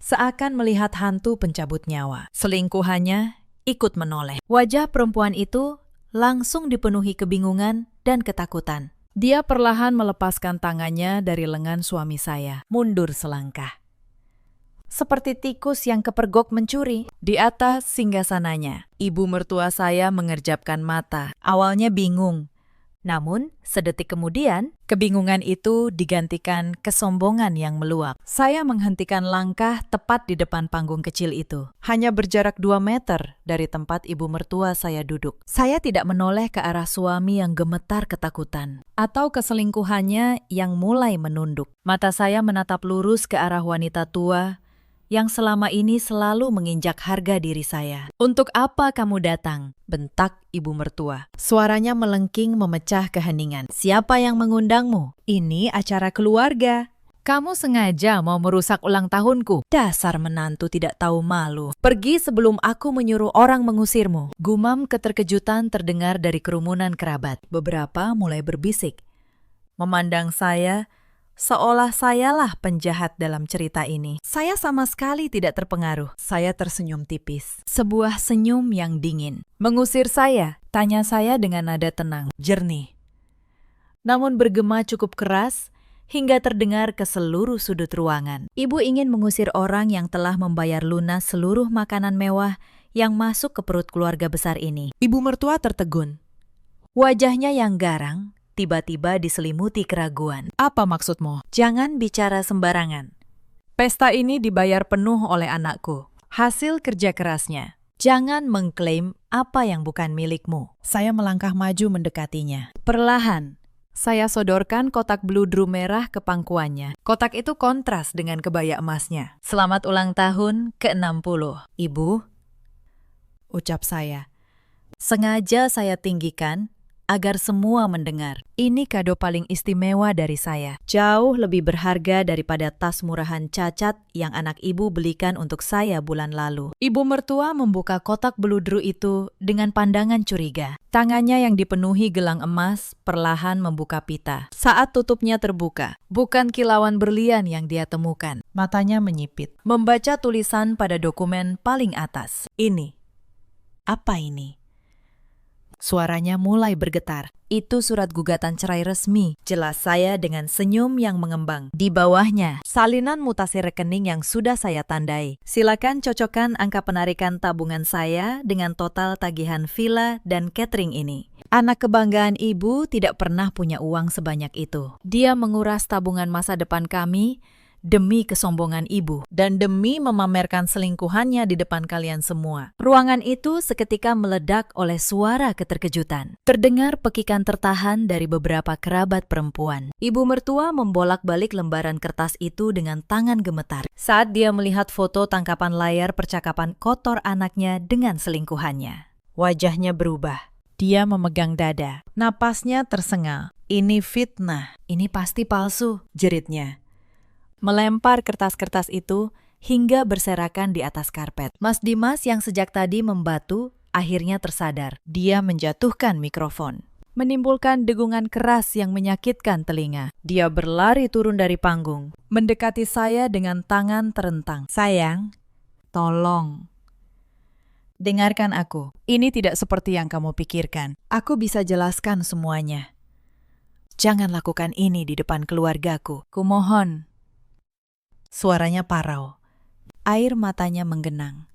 seakan melihat hantu pencabut nyawa. Selingkuhannya ikut menoleh. Wajah perempuan itu langsung dipenuhi kebingungan dan ketakutan. Dia perlahan melepaskan tangannya dari lengan suami saya, mundur selangkah, seperti tikus yang kepergok mencuri. Di atas singgasananya, ibu mertua saya mengerjapkan mata. Awalnya bingung, namun sedetik kemudian, kebingungan itu digantikan kesombongan yang meluap. Saya menghentikan langkah tepat di depan panggung kecil itu, hanya berjarak 2 meter dari tempat ibu mertua saya duduk. Saya tidak menoleh ke arah suami yang gemetar ketakutan, atau keselingkuhannya yang mulai menunduk. Mata saya menatap lurus ke arah wanita tua yang selama ini selalu menginjak harga diri saya. "Untuk apa kamu datang?" bentak ibu mertua. Suaranya melengking memecah keheningan. "Siapa yang mengundangmu? Ini acara keluarga. Kamu sengaja mau merusak ulang tahunku. Dasar menantu tidak tahu malu. Pergi sebelum aku menyuruh orang mengusirmu." Gumam keterkejutan terdengar dari kerumunan kerabat. Beberapa mulai berbisik, memandang saya seolah sayalah penjahat dalam cerita ini. Saya sama sekali tidak terpengaruh. Saya tersenyum tipis. Sebuah senyum yang dingin. "Mengusir saya?" tanya saya dengan nada tenang, jernih, namun bergema cukup keras hingga terdengar ke seluruh sudut ruangan. Ibu ingin mengusir orang yang telah membayar lunas seluruh makanan mewah yang masuk ke perut keluarga besar ini. Ibu mertua tertegun. Wajahnya yang garang tiba-tiba diselimuti keraguan. "Apa maksudmu?" "Jangan bicara sembarangan. Pesta ini dibayar penuh oleh anakku, hasil kerja kerasnya. Jangan mengklaim apa yang bukan milikmu." Saya melangkah maju mendekatinya. Perlahan, saya sodorkan kotak bludru merah ke pangkuannya. Kotak itu kontras dengan kebaya emasnya. "Selamat ulang tahun ke-60, Ibu," ucap saya. Sengaja saya tinggikan agar semua mendengar. Ini kado paling istimewa dari saya. Jauh lebih berharga daripada tas murahan cacat yang anak ibu belikan untuk saya bulan lalu. Ibu mertua membuka kotak beludru itu dengan pandangan curiga. Tangannya yang dipenuhi gelang emas perlahan membuka pita. Saat tutupnya terbuka, bukan kilauan berlian yang dia temukan. Matanya menyipit, membaca tulisan pada dokumen paling atas. "Ini. Apa ini?" Suaranya mulai bergetar. "Itu surat gugatan cerai resmi," jelas saya dengan senyum yang mengembang. Di bawahnya, salinan mutasi rekening yang sudah saya tandai. "Silakan cocokkan angka penarikan tabungan saya dengan total tagihan villa dan catering ini." Anak kebanggaan ibu tidak pernah punya uang sebanyak itu. Dia menguras tabungan masa depan kami demi kesombongan ibu dan demi memamerkan selingkuhannya di depan kalian semua. Ruangan itu seketika meledak oleh suara keterkejutan. Terdengar pekikan tertahan dari beberapa kerabat perempuan. Ibu mertua membolak-balik lembaran kertas itu dengan tangan gemetar saat dia melihat foto tangkapan layar percakapan kotor anaknya dengan selingkuhannya. Wajahnya berubah. Dia memegang dada. Napasnya tersengal. "Ini fitnah. Ini pasti palsu," jeritnya, melempar kertas-kertas itu hingga berserakan di atas karpet. Mas Dimas yang sejak tadi membatu akhirnya tersadar. Dia menjatuhkan mikrofon, menimbulkan dengungan keras yang menyakitkan telinga. Dia berlari turun dari panggung, mendekati saya dengan tangan terentang. "Sayang, tolong." Dengarkan aku. Ini tidak seperti yang kamu pikirkan. Aku bisa jelaskan semuanya. Jangan lakukan ini di depan keluargaku. Kumohon. Suaranya parau. Air matanya menggenang.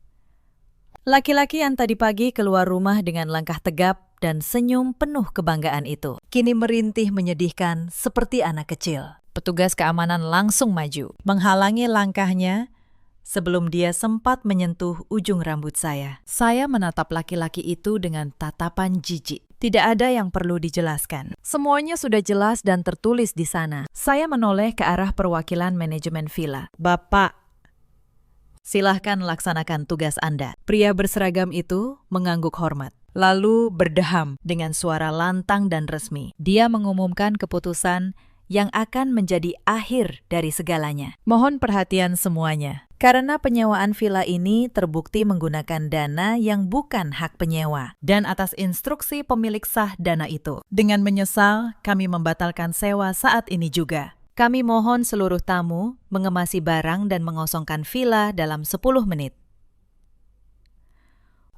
Laki-laki yang tadi pagi keluar rumah dengan langkah tegap dan senyum penuh kebanggaan itu, kini merintih menyedihkan seperti anak kecil. Petugas keamanan langsung maju, menghalangi langkahnya sebelum dia sempat menyentuh ujung rambut saya. Saya menatap laki-laki itu dengan tatapan jijik. Tidak ada yang perlu dijelaskan. Semuanya sudah jelas dan tertulis di sana. Saya menoleh ke arah perwakilan manajemen villa. Bapak, silahkan laksanakan tugas Anda. Pria berseragam itu mengangguk hormat, lalu berdeham dengan suara lantang dan resmi. Dia mengumumkan keputusan yang akan menjadi akhir dari segalanya. Mohon perhatian semuanya. Karena penyewaan villa ini terbukti menggunakan dana yang bukan hak penyewa dan atas instruksi pemilik sah dana itu. Dengan menyesal, kami membatalkan sewa saat ini juga. Kami mohon seluruh tamu mengemasi barang dan mengosongkan villa dalam 10 menit.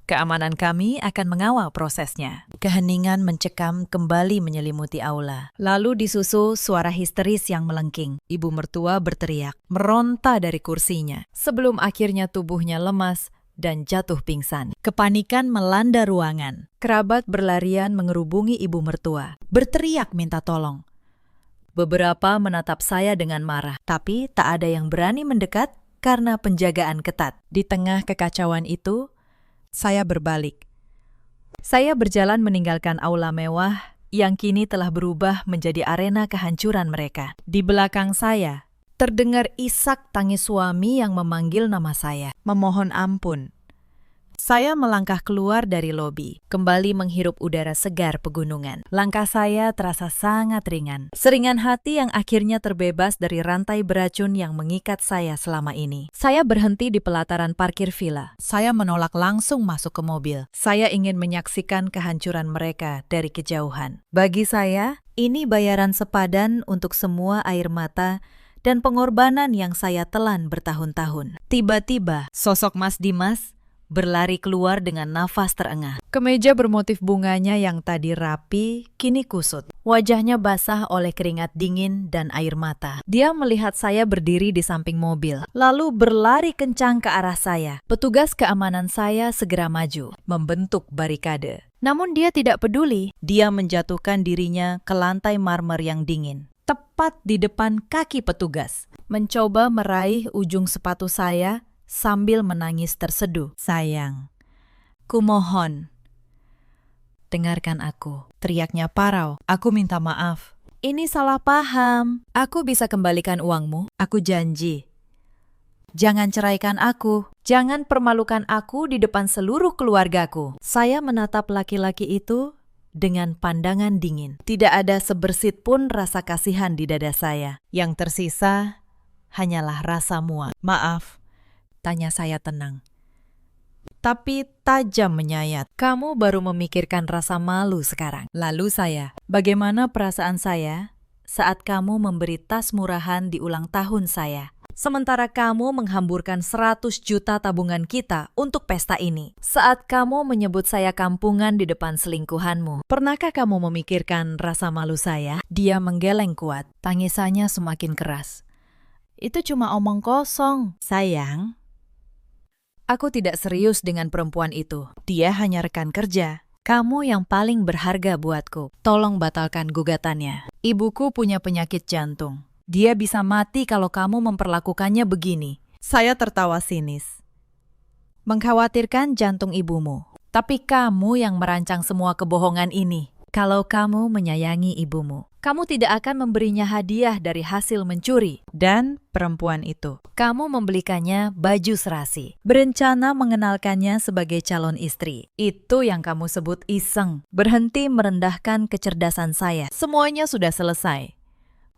Keamanan kami akan mengawal prosesnya. Keheningan mencekam kembali menyelimuti aula. Lalu disusul suara histeris yang melengking. Ibu mertua berteriak, meronta dari kursinya, sebelum akhirnya tubuhnya lemas dan jatuh pingsan. Kepanikan melanda ruangan. Kerabat berlarian mengerubungi ibu mertua, berteriak minta tolong. Beberapa menatap saya dengan marah, tapi tak ada yang berani mendekat karena penjagaan ketat. Di tengah kekacauan itu, saya berbalik. Saya berjalan meninggalkan aula mewah yang kini telah berubah menjadi arena kehancuran mereka. Di belakang saya, terdengar isak tangis suami yang memanggil nama saya, memohon ampun. Saya melangkah keluar dari lobi, kembali menghirup udara segar pegunungan. Langkah saya terasa sangat ringan. Seringan hati yang akhirnya terbebas dari rantai beracun yang mengikat saya selama ini. Saya berhenti di pelataran parkir villa. Saya menolak langsung masuk ke mobil. Saya ingin menyaksikan kehancuran mereka dari kejauhan. Bagi saya, ini bayaran sepadan untuk semua air mata dan pengorbanan yang saya telan bertahun-tahun. Tiba-tiba, sosok Mas Dimas berlari keluar dengan nafas terengah. Kemeja bermotif bunganya yang tadi rapi, kini kusut. Wajahnya basah oleh keringat dingin dan air mata. Dia melihat saya berdiri di samping mobil, lalu berlari kencang ke arah saya. Petugas keamanan saya segera maju, membentuk barikade. Namun dia tidak peduli. Dia menjatuhkan dirinya ke lantai marmer yang dingin, tepat di depan kaki petugas. Mencoba meraih ujung sepatu saya, sambil menangis terseduh. Sayang, kumohon, dengarkan aku. Teriaknya parau. Aku minta maaf. Ini salah paham. Aku bisa kembalikan uangmu. Aku janji. Jangan ceraikan aku. Jangan permalukan aku di depan seluruh keluargaku. Saya menatap laki-laki itu dengan pandangan dingin. Tidak ada sebersit pun rasa kasihan di dada saya. Yang tersisa hanyalah rasa muak. Maaf, tanya saya tenang, tapi tajam menyayat. Kamu baru memikirkan rasa malu sekarang. Lalu saya, bagaimana perasaan saya saat kamu memberi tas murahan di ulang tahun saya, sementara kamu menghamburkan 100 juta tabungan kita untuk pesta ini? Saat kamu menyebut saya kampungan di depan selingkuhanmu, pernahkah kamu memikirkan rasa malu saya? Dia menggeleng kuat, tangisannya semakin keras. Itu cuma omong kosong, sayang. Aku tidak serius dengan perempuan itu. Dia hanya rekan kerja. Kamu yang paling berharga buatku. Tolong batalkan gugatannya. Ibuku punya penyakit jantung. Dia bisa mati kalau kamu memperlakukannya begini. Saya tertawa sinis. Mengkhawatirkan jantung ibumu. Tapi kamu yang merancang semua kebohongan ini. Kalau kamu menyayangi ibumu, kamu tidak akan memberinya hadiah dari hasil mencuri. Dan perempuan itu, kamu membelikannya baju serasi, berencana mengenalkannya sebagai calon istri. Itu yang kamu sebut iseng. Berhenti merendahkan kecerdasan saya. Semuanya sudah selesai.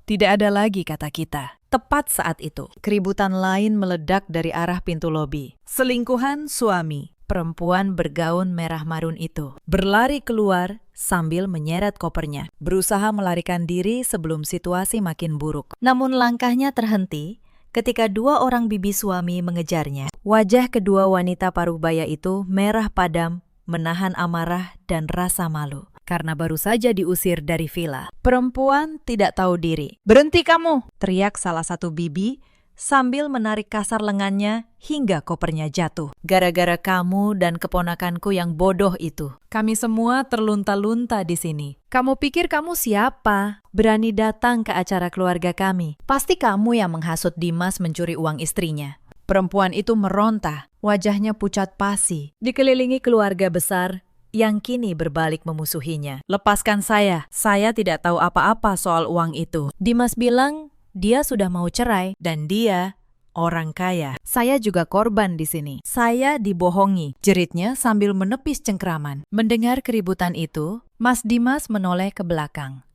Tidak ada lagi kata kita. Tepat saat itu, keributan lain meledak dari arah pintu lobi. Selingkuhan suami. Perempuan bergaun merah marun itu berlari keluar sambil menyeret kopernya, berusaha melarikan diri sebelum situasi makin buruk. Namun langkahnya terhenti ketika dua orang bibi suami mengejarnya. Wajah kedua wanita parubaya itu merah padam, menahan amarah dan rasa malu karena baru saja diusir dari villa. Perempuan tidak tahu diri. "Berhenti kamu!" teriak salah satu bibi sambil menarik kasar lengannya hingga kopernya jatuh. "Gara-gara kamu dan keponakanku yang bodoh itu, kami semua terlunta-lunta di sini. Kamu pikir kamu siapa? Berani datang ke acara keluarga kami? Pasti kamu yang menghasut Dimas mencuri uang istrinya." Perempuan itu meronta, wajahnya pucat pasi, dikelilingi keluarga besar yang kini berbalik memusuhinya. "Lepaskan saya tidak tahu apa-apa soal uang itu. Dimas bilang dia sudah mau cerai dan dia orang kaya. Saya juga korban di sini. Saya dibohongi," jeritnya sambil menepis cengkraman. Mendengar keributan itu, Mas Dimas menoleh ke belakang.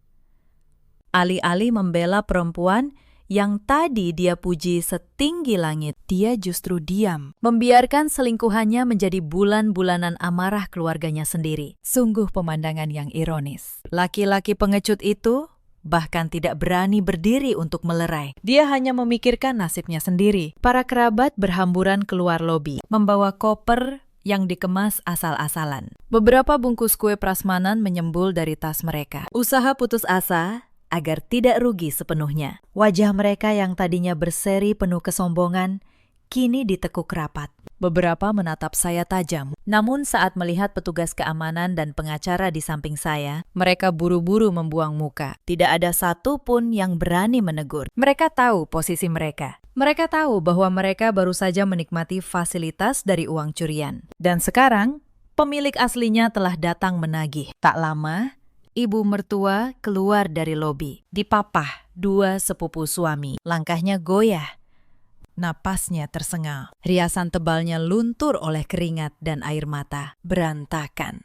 Alih-alih membela perempuan yang tadi dia puji setinggi langit, dia justru diam, membiarkan selingkuhannya menjadi bulan-bulanan amarah keluarganya sendiri. Sungguh pemandangan yang ironis. Laki-laki pengecut itu bahkan tidak berani berdiri untuk melerai. Dia hanya memikirkan nasibnya sendiri. Para kerabat berhamburan keluar lobi, membawa koper yang dikemas asal-asalan. Beberapa bungkus kue prasmanan menyembul dari tas mereka. Usaha putus asa agar tidak rugi sepenuhnya. Wajah mereka yang tadinya berseri penuh kesombongan, kini ditekuk rapat. Beberapa menatap saya tajam. Namun saat melihat petugas keamanan dan pengacara di samping saya, mereka buru-buru membuang muka. Tidak ada satu pun yang berani menegur. Mereka tahu posisi mereka. Mereka tahu bahwa mereka baru saja menikmati fasilitas dari uang curian. Dan sekarang, pemilik aslinya telah datang menagih. Tak lama, ibu mertua keluar dari lobi, dipapah dua sepupu suami. Langkahnya goyah, napasnya tersengal. Riasan tebalnya luntur oleh keringat dan air mata. Berantakan.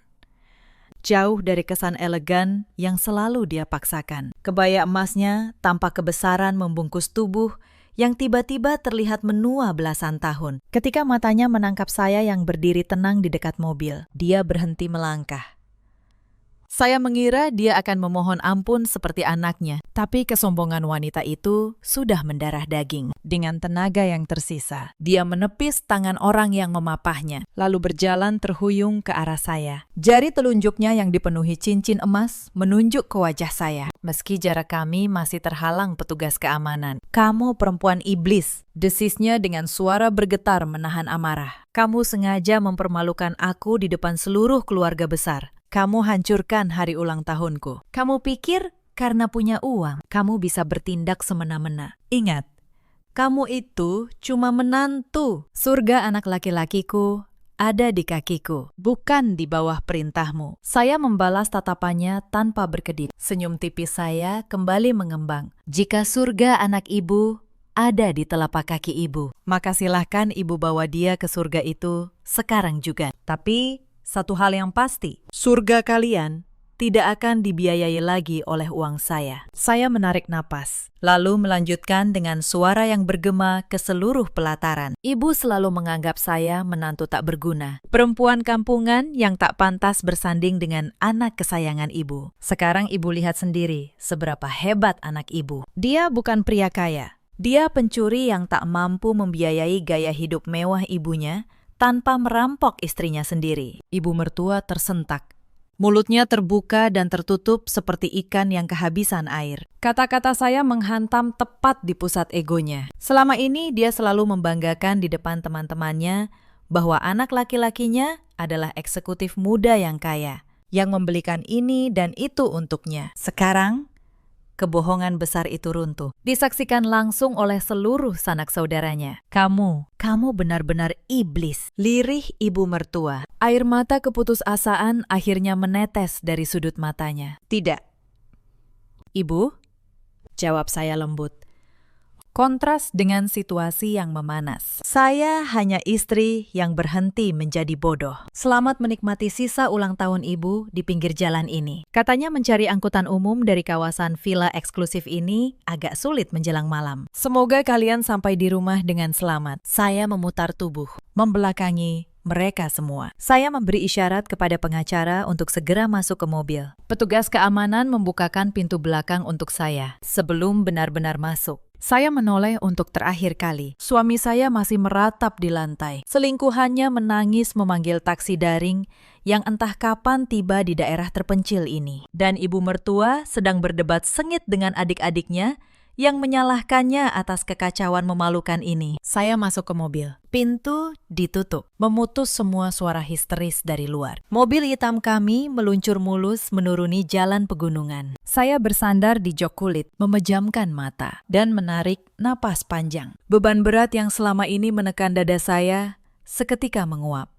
Jauh dari kesan elegan yang selalu dia paksakan. Kebaya emasnya tampak kebesaran membungkus tubuh yang tiba-tiba terlihat menua belasan tahun. Ketika matanya menangkap saya yang berdiri tenang di dekat mobil, dia berhenti melangkah. Saya mengira dia akan memohon ampun seperti anaknya, tapi kesombongan wanita itu sudah mendarah daging. Dengan tenaga yang tersisa, dia menepis tangan orang yang memapahnya, lalu berjalan terhuyung ke arah saya. Jari telunjuknya yang dipenuhi cincin emas menunjuk ke wajah saya, meski jarak kami masih terhalang petugas keamanan. "Kamu perempuan iblis," desisnya dengan suara bergetar menahan amarah. "Kamu sengaja mempermalukan aku di depan seluruh keluarga besar. Kamu hancurkan hari ulang tahunku. Kamu pikir karena punya uang, kamu bisa bertindak semena-mena. Ingat, kamu itu cuma menantu. Surga anak laki-lakiku ada di kakiku, bukan di bawah perintahmu." Saya membalas tatapannya tanpa berkedip. Senyum tipis saya kembali mengembang. Jika surga anak ibu ada di telapak kaki ibu, maka silahkan ibu bawa dia ke surga itu sekarang juga. Tapi satu hal yang pasti, surga kalian tidak akan dibiayai lagi oleh uang saya. Saya menarik napas, lalu melanjutkan dengan suara yang bergema ke seluruh pelataran. Ibu selalu menganggap saya menantu tak berguna, perempuan kampungan yang tak pantas bersanding dengan anak kesayangan ibu. Sekarang ibu lihat sendiri seberapa hebat anak ibu. Dia bukan pria kaya. Dia pencuri yang tak mampu membiayai gaya hidup mewah ibunya tanpa merampok istrinya sendiri. Ibu mertua tersentak. Mulutnya terbuka dan tertutup seperti ikan yang kehabisan air. Kata-kata saya menghantam tepat di pusat egonya. Selama ini dia selalu membanggakan di depan teman-temannya bahwa anak laki-lakinya adalah eksekutif muda yang kaya, yang membelikan ini dan itu untuknya. Sekarang, kebohongan besar itu runtuh. Disaksikan langsung oleh seluruh sanak saudaranya. Kamu benar-benar iblis, lirih ibu mertua. Air mata keputusasaan akhirnya menetes dari sudut matanya. "Tidak." "Ibu?" jawab saya lembut. Kontras dengan situasi yang memanas. Saya hanya istri yang berhenti menjadi bodoh. "Selamat menikmati sisa ulang tahun ibu di pinggir jalan ini." Katanya mencari angkutan umum dari kawasan villa eksklusif ini agak sulit menjelang malam. "Semoga kalian sampai di rumah dengan selamat." Saya memutar tubuh, membelakangi mereka semua. Saya memberi isyarat kepada pengacara untuk segera masuk ke mobil. Petugas keamanan membukakan pintu belakang untuk saya sebelum benar-benar masuk. Saya menoleh untuk terakhir kali. Suami saya masih meratap di lantai. Selingkuhannya menangis memanggil taksi daring yang entah kapan tiba di daerah terpencil ini. Dan ibu mertua sedang berdebat sengit dengan adik-adiknya yang menyalahkannya atas kekacauan memalukan ini. Saya masuk ke mobil. Pintu ditutup, memutus semua suara histeris dari luar. Mobil hitam kami meluncur mulus menuruni jalan pegunungan. Saya bersandar di jok kulit, memejamkan mata, dan menarik napas panjang. Beban berat yang selama ini menekan dada saya seketika menguap.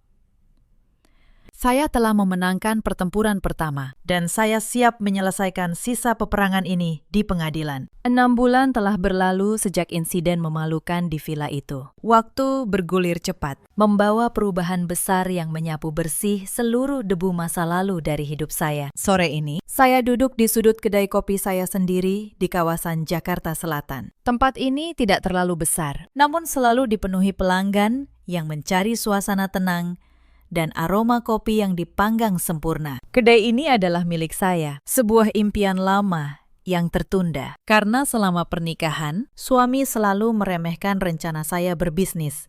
Saya telah memenangkan pertempuran pertama, dan saya siap menyelesaikan sisa peperangan ini di pengadilan. 6 bulan telah berlalu sejak insiden memalukan di villa itu. Waktu bergulir cepat, membawa perubahan besar yang menyapu bersih seluruh debu masa lalu dari hidup saya. Sore ini, saya duduk di sudut kedai kopi saya sendiri di kawasan Jakarta Selatan. Tempat ini tidak terlalu besar, namun selalu dipenuhi pelanggan yang mencari suasana tenang dan aroma kopi yang dipanggang sempurna. Kedai ini adalah milik saya, sebuah impian lama yang tertunda. Karena selama pernikahan, suami selalu meremehkan rencana saya berbisnis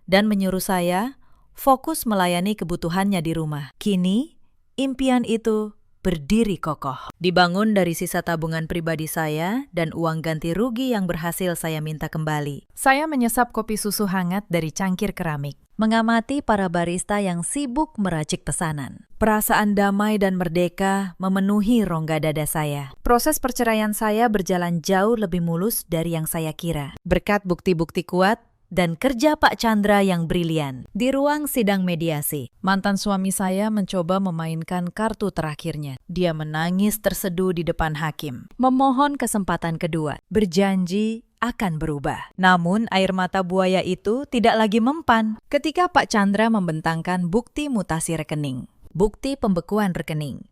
dan menyuruh saya fokus melayani kebutuhannya di rumah. Kini, impian itu berdiri kokoh. Dibangun dari sisa tabungan pribadi saya dan uang ganti rugi yang berhasil saya minta kembali. Saya menyesap kopi susu hangat dari cangkir keramik, mengamati para barista yang sibuk meracik pesanan. Perasaan damai dan merdeka memenuhi rongga dada saya. Proses perceraian saya berjalan jauh lebih mulus dari yang saya kira. Berkat bukti-bukti kuat dan kerja Pak Chandra yang brilian. Di ruang sidang mediasi, mantan suami saya mencoba memainkan kartu terakhirnya. Dia menangis terseduh di depan hakim, memohon kesempatan kedua, berjanji akan berubah. Namun air mata buaya itu tidak lagi mempan ketika Pak Chandra membentangkan bukti mutasi rekening, bukti pembekuan rekening,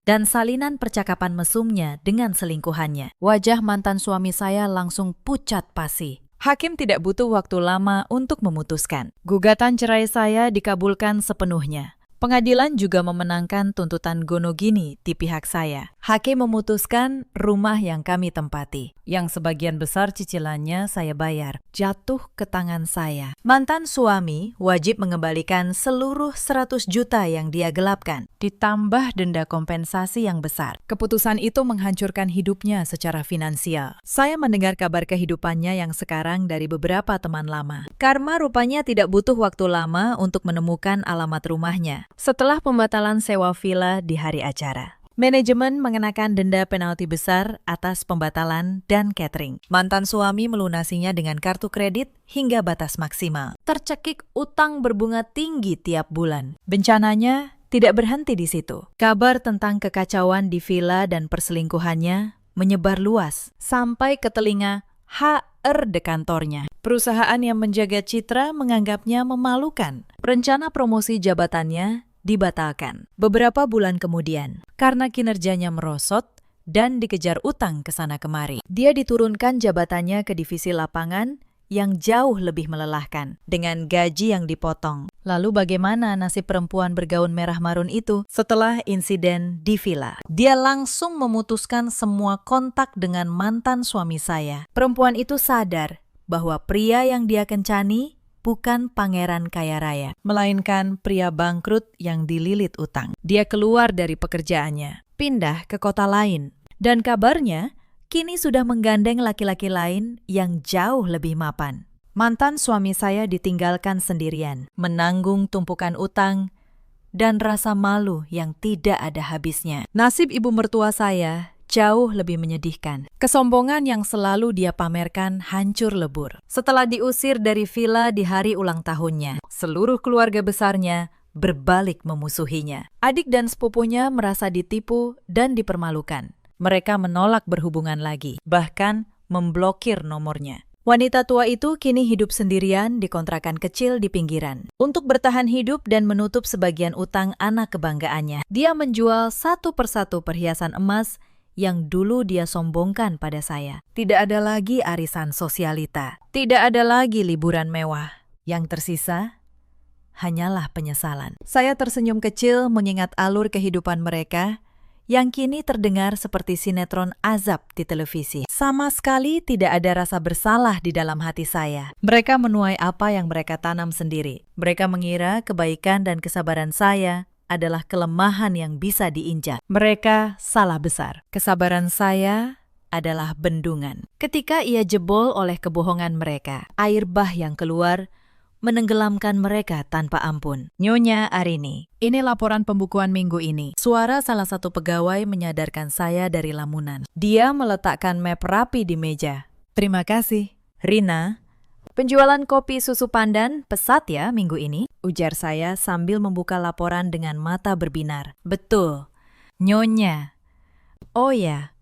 dan salinan percakapan mesumnya dengan selingkuhannya. Wajah mantan suami saya langsung pucat pasi. Hakim tidak butuh waktu lama untuk memutuskan. Gugatan cerai saya dikabulkan sepenuhnya. Pengadilan juga memenangkan tuntutan gonogini di pihak saya. Hakim memutuskan rumah yang kami tempati, yang sebagian besar cicilannya saya bayar, jatuh ke tangan saya. Mantan suami wajib mengembalikan seluruh 100 juta yang dia gelapkan, ditambah denda kompensasi yang besar. Keputusan itu menghancurkan hidupnya secara finansial. Saya mendengar kabar kehidupannya yang sekarang dari beberapa teman lama. Karma rupanya tidak butuh waktu lama untuk menemukan alamat rumahnya. Setelah pembatalan sewa villa di hari acara, manajemen mengenakan denda penalti besar atas pembatalan dan catering. Mantan suami melunasinya dengan kartu kredit hingga batas maksimal. Tercekik utang berbunga tinggi tiap bulan. Bencananya tidak berhenti di situ. Kabar tentang kekacauan di villa dan perselingkuhannya menyebar luas sampai ke telinga HR de kantornya. Perusahaan yang menjaga citra menganggapnya memalukan. Rencana promosi jabatannya dibatalkan beberapa bulan kemudian karena kinerjanya merosot dan dikejar utang ke sana kemari. Dia diturunkan jabatannya ke divisi lapangan yang jauh lebih melelahkan dengan gaji yang dipotong. Lalu bagaimana nasib perempuan bergaun merah marun itu setelah insiden di villa? Dia langsung memutuskan semua kontak dengan mantan suami saya. Perempuan itu sadar bahwa pria yang dia kencani bukan pangeran kaya raya, melainkan pria bangkrut yang dililit utang. Dia keluar dari pekerjaannya, pindah ke kota lain, dan kabarnya kini sudah menggandeng laki-laki lain yang jauh lebih mapan. Mantan suami saya ditinggalkan sendirian, menanggung tumpukan utang dan rasa malu yang tidak ada habisnya. Nasib ibu mertua saya jauh lebih menyedihkan. Kesombongan yang selalu dia pamerkan hancur lebur. Setelah diusir dari villa di hari ulang tahunnya, seluruh keluarga besarnya berbalik memusuhinya. Adik dan sepupunya merasa ditipu dan dipermalukan. Mereka menolak berhubungan lagi, bahkan memblokir nomornya. Wanita tua itu kini hidup sendirian di kontrakan kecil di pinggiran. Untuk bertahan hidup dan menutup sebagian utang anak kebanggaannya, dia menjual satu persatu perhiasan emas yang dulu dia sombongkan pada saya. Tidak ada lagi arisan sosialita. Tidak ada lagi liburan mewah. Yang tersisa hanyalah penyesalan. Saya tersenyum kecil mengingat alur kehidupan mereka yang kini terdengar seperti sinetron azab di televisi. Sama sekali tidak ada rasa bersalah di dalam hati saya. Mereka menuai apa yang mereka tanam sendiri. Mereka mengira kebaikan dan kesabaran saya adalah kelemahan yang bisa diinjak. Mereka salah besar. Kesabaran saya adalah bendungan. Ketika ia jebol oleh kebohongan mereka, air bah yang keluar menenggelamkan mereka tanpa ampun. Nyonya Arini, ini laporan pembukuan minggu ini. Suara salah satu pegawai menyadarkan saya dari lamunan. Dia meletakkan map rapi di meja. Terima kasih. Rina, penjualan kopi susu pandan pesat ya minggu ini? Ujar saya sambil membuka laporan dengan mata berbinar. Betul. Nyonya. Oh ya,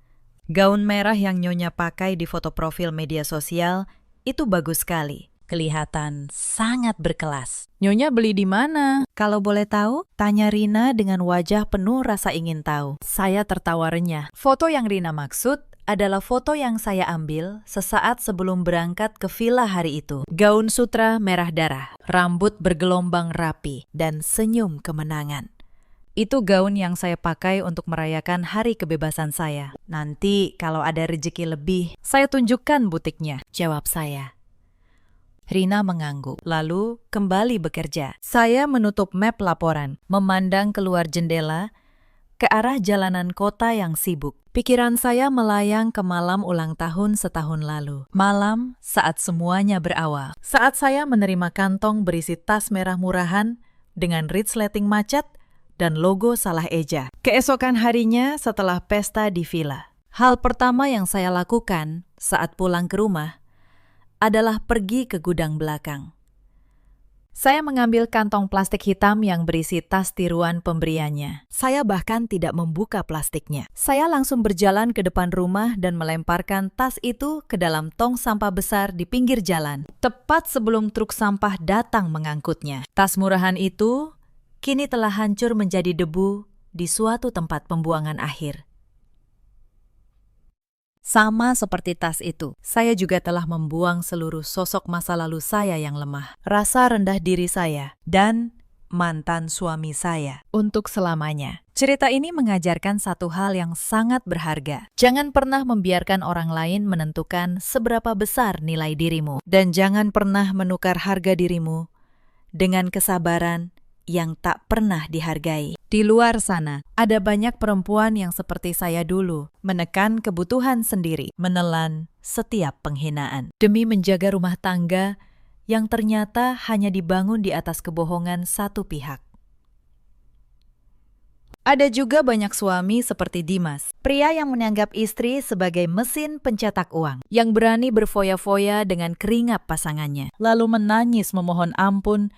gaun merah yang Nyonya pakai di foto profil media sosial itu bagus sekali. Kelihatan sangat berkelas. Nyonya beli di mana? Kalau boleh tahu, tanya Rina dengan wajah penuh rasa ingin tahu. Saya tertawa renyah. Foto yang Rina maksud adalah foto yang saya ambil sesaat sebelum berangkat ke villa hari itu. Gaun sutra merah darah, rambut bergelombang rapi, dan senyum kemenangan. Itu gaun yang saya pakai untuk merayakan hari kebebasan saya. Nanti kalau ada rezeki lebih, saya tunjukkan butiknya, jawab saya. Rina mengangguk, lalu kembali bekerja. Saya menutup map laporan, memandang keluar jendela ke arah jalanan kota yang sibuk. Pikiran saya melayang ke malam ulang tahun setahun lalu. Malam saat semuanya berawal. Saat saya menerima kantong berisi tas merah murahan dengan resleting macet dan logo salah eja. Keesokan harinya setelah pesta di villa. Hal pertama yang saya lakukan saat pulang ke rumah adalah pergi ke gudang belakang. Saya mengambil kantong plastik hitam yang berisi tas tiruan pemberiannya. Saya bahkan tidak membuka plastiknya. Saya langsung berjalan ke depan rumah dan melemparkan tas itu ke dalam tong sampah besar di pinggir jalan, tepat sebelum truk sampah datang mengangkutnya. Tas murahan itu kini telah hancur menjadi debu di suatu tempat pembuangan akhir. Sama seperti tas itu, saya juga telah membuang seluruh sosok masa lalu saya yang lemah, rasa rendah diri saya, dan mantan suami saya untuk selamanya. Cerita ini mengajarkan satu hal yang sangat berharga. Jangan pernah membiarkan orang lain menentukan seberapa besar nilai dirimu, dan jangan pernah menukar harga dirimu dengan kesabaran yang tak pernah dihargai. Di luar sana, ada banyak perempuan yang seperti saya dulu, menekan kebutuhan sendiri, menelan setiap penghinaan, demi menjaga rumah tangga yang ternyata hanya dibangun di atas kebohongan satu pihak. Ada juga banyak suami seperti Dimas, pria yang menganggap istri sebagai mesin pencetak uang, yang berani berfoya-foya dengan keringat pasangannya, lalu menangis memohon ampun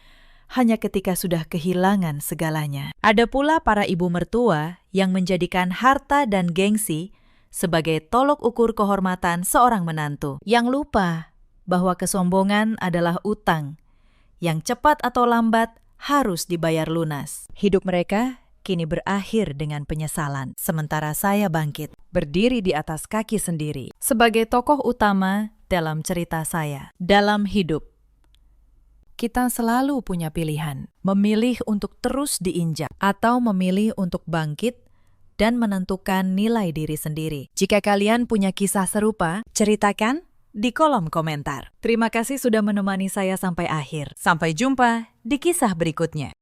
hanya ketika sudah kehilangan segalanya. Ada pula para ibu mertua yang menjadikan harta dan gengsi sebagai tolok ukur kehormatan seorang menantu, yang lupa bahwa kesombongan adalah utang yang cepat atau lambat harus dibayar lunas. Hidup mereka kini berakhir dengan penyesalan, sementara saya bangkit, berdiri di atas kaki sendiri, sebagai tokoh utama dalam cerita saya. Dalam hidup, kita selalu punya pilihan, memilih untuk terus diinjak atau memilih untuk bangkit dan menentukan nilai diri sendiri. Jika kalian punya kisah serupa, ceritakan di kolom komentar. Terima kasih sudah menemani saya sampai akhir. Sampai jumpa di kisah berikutnya.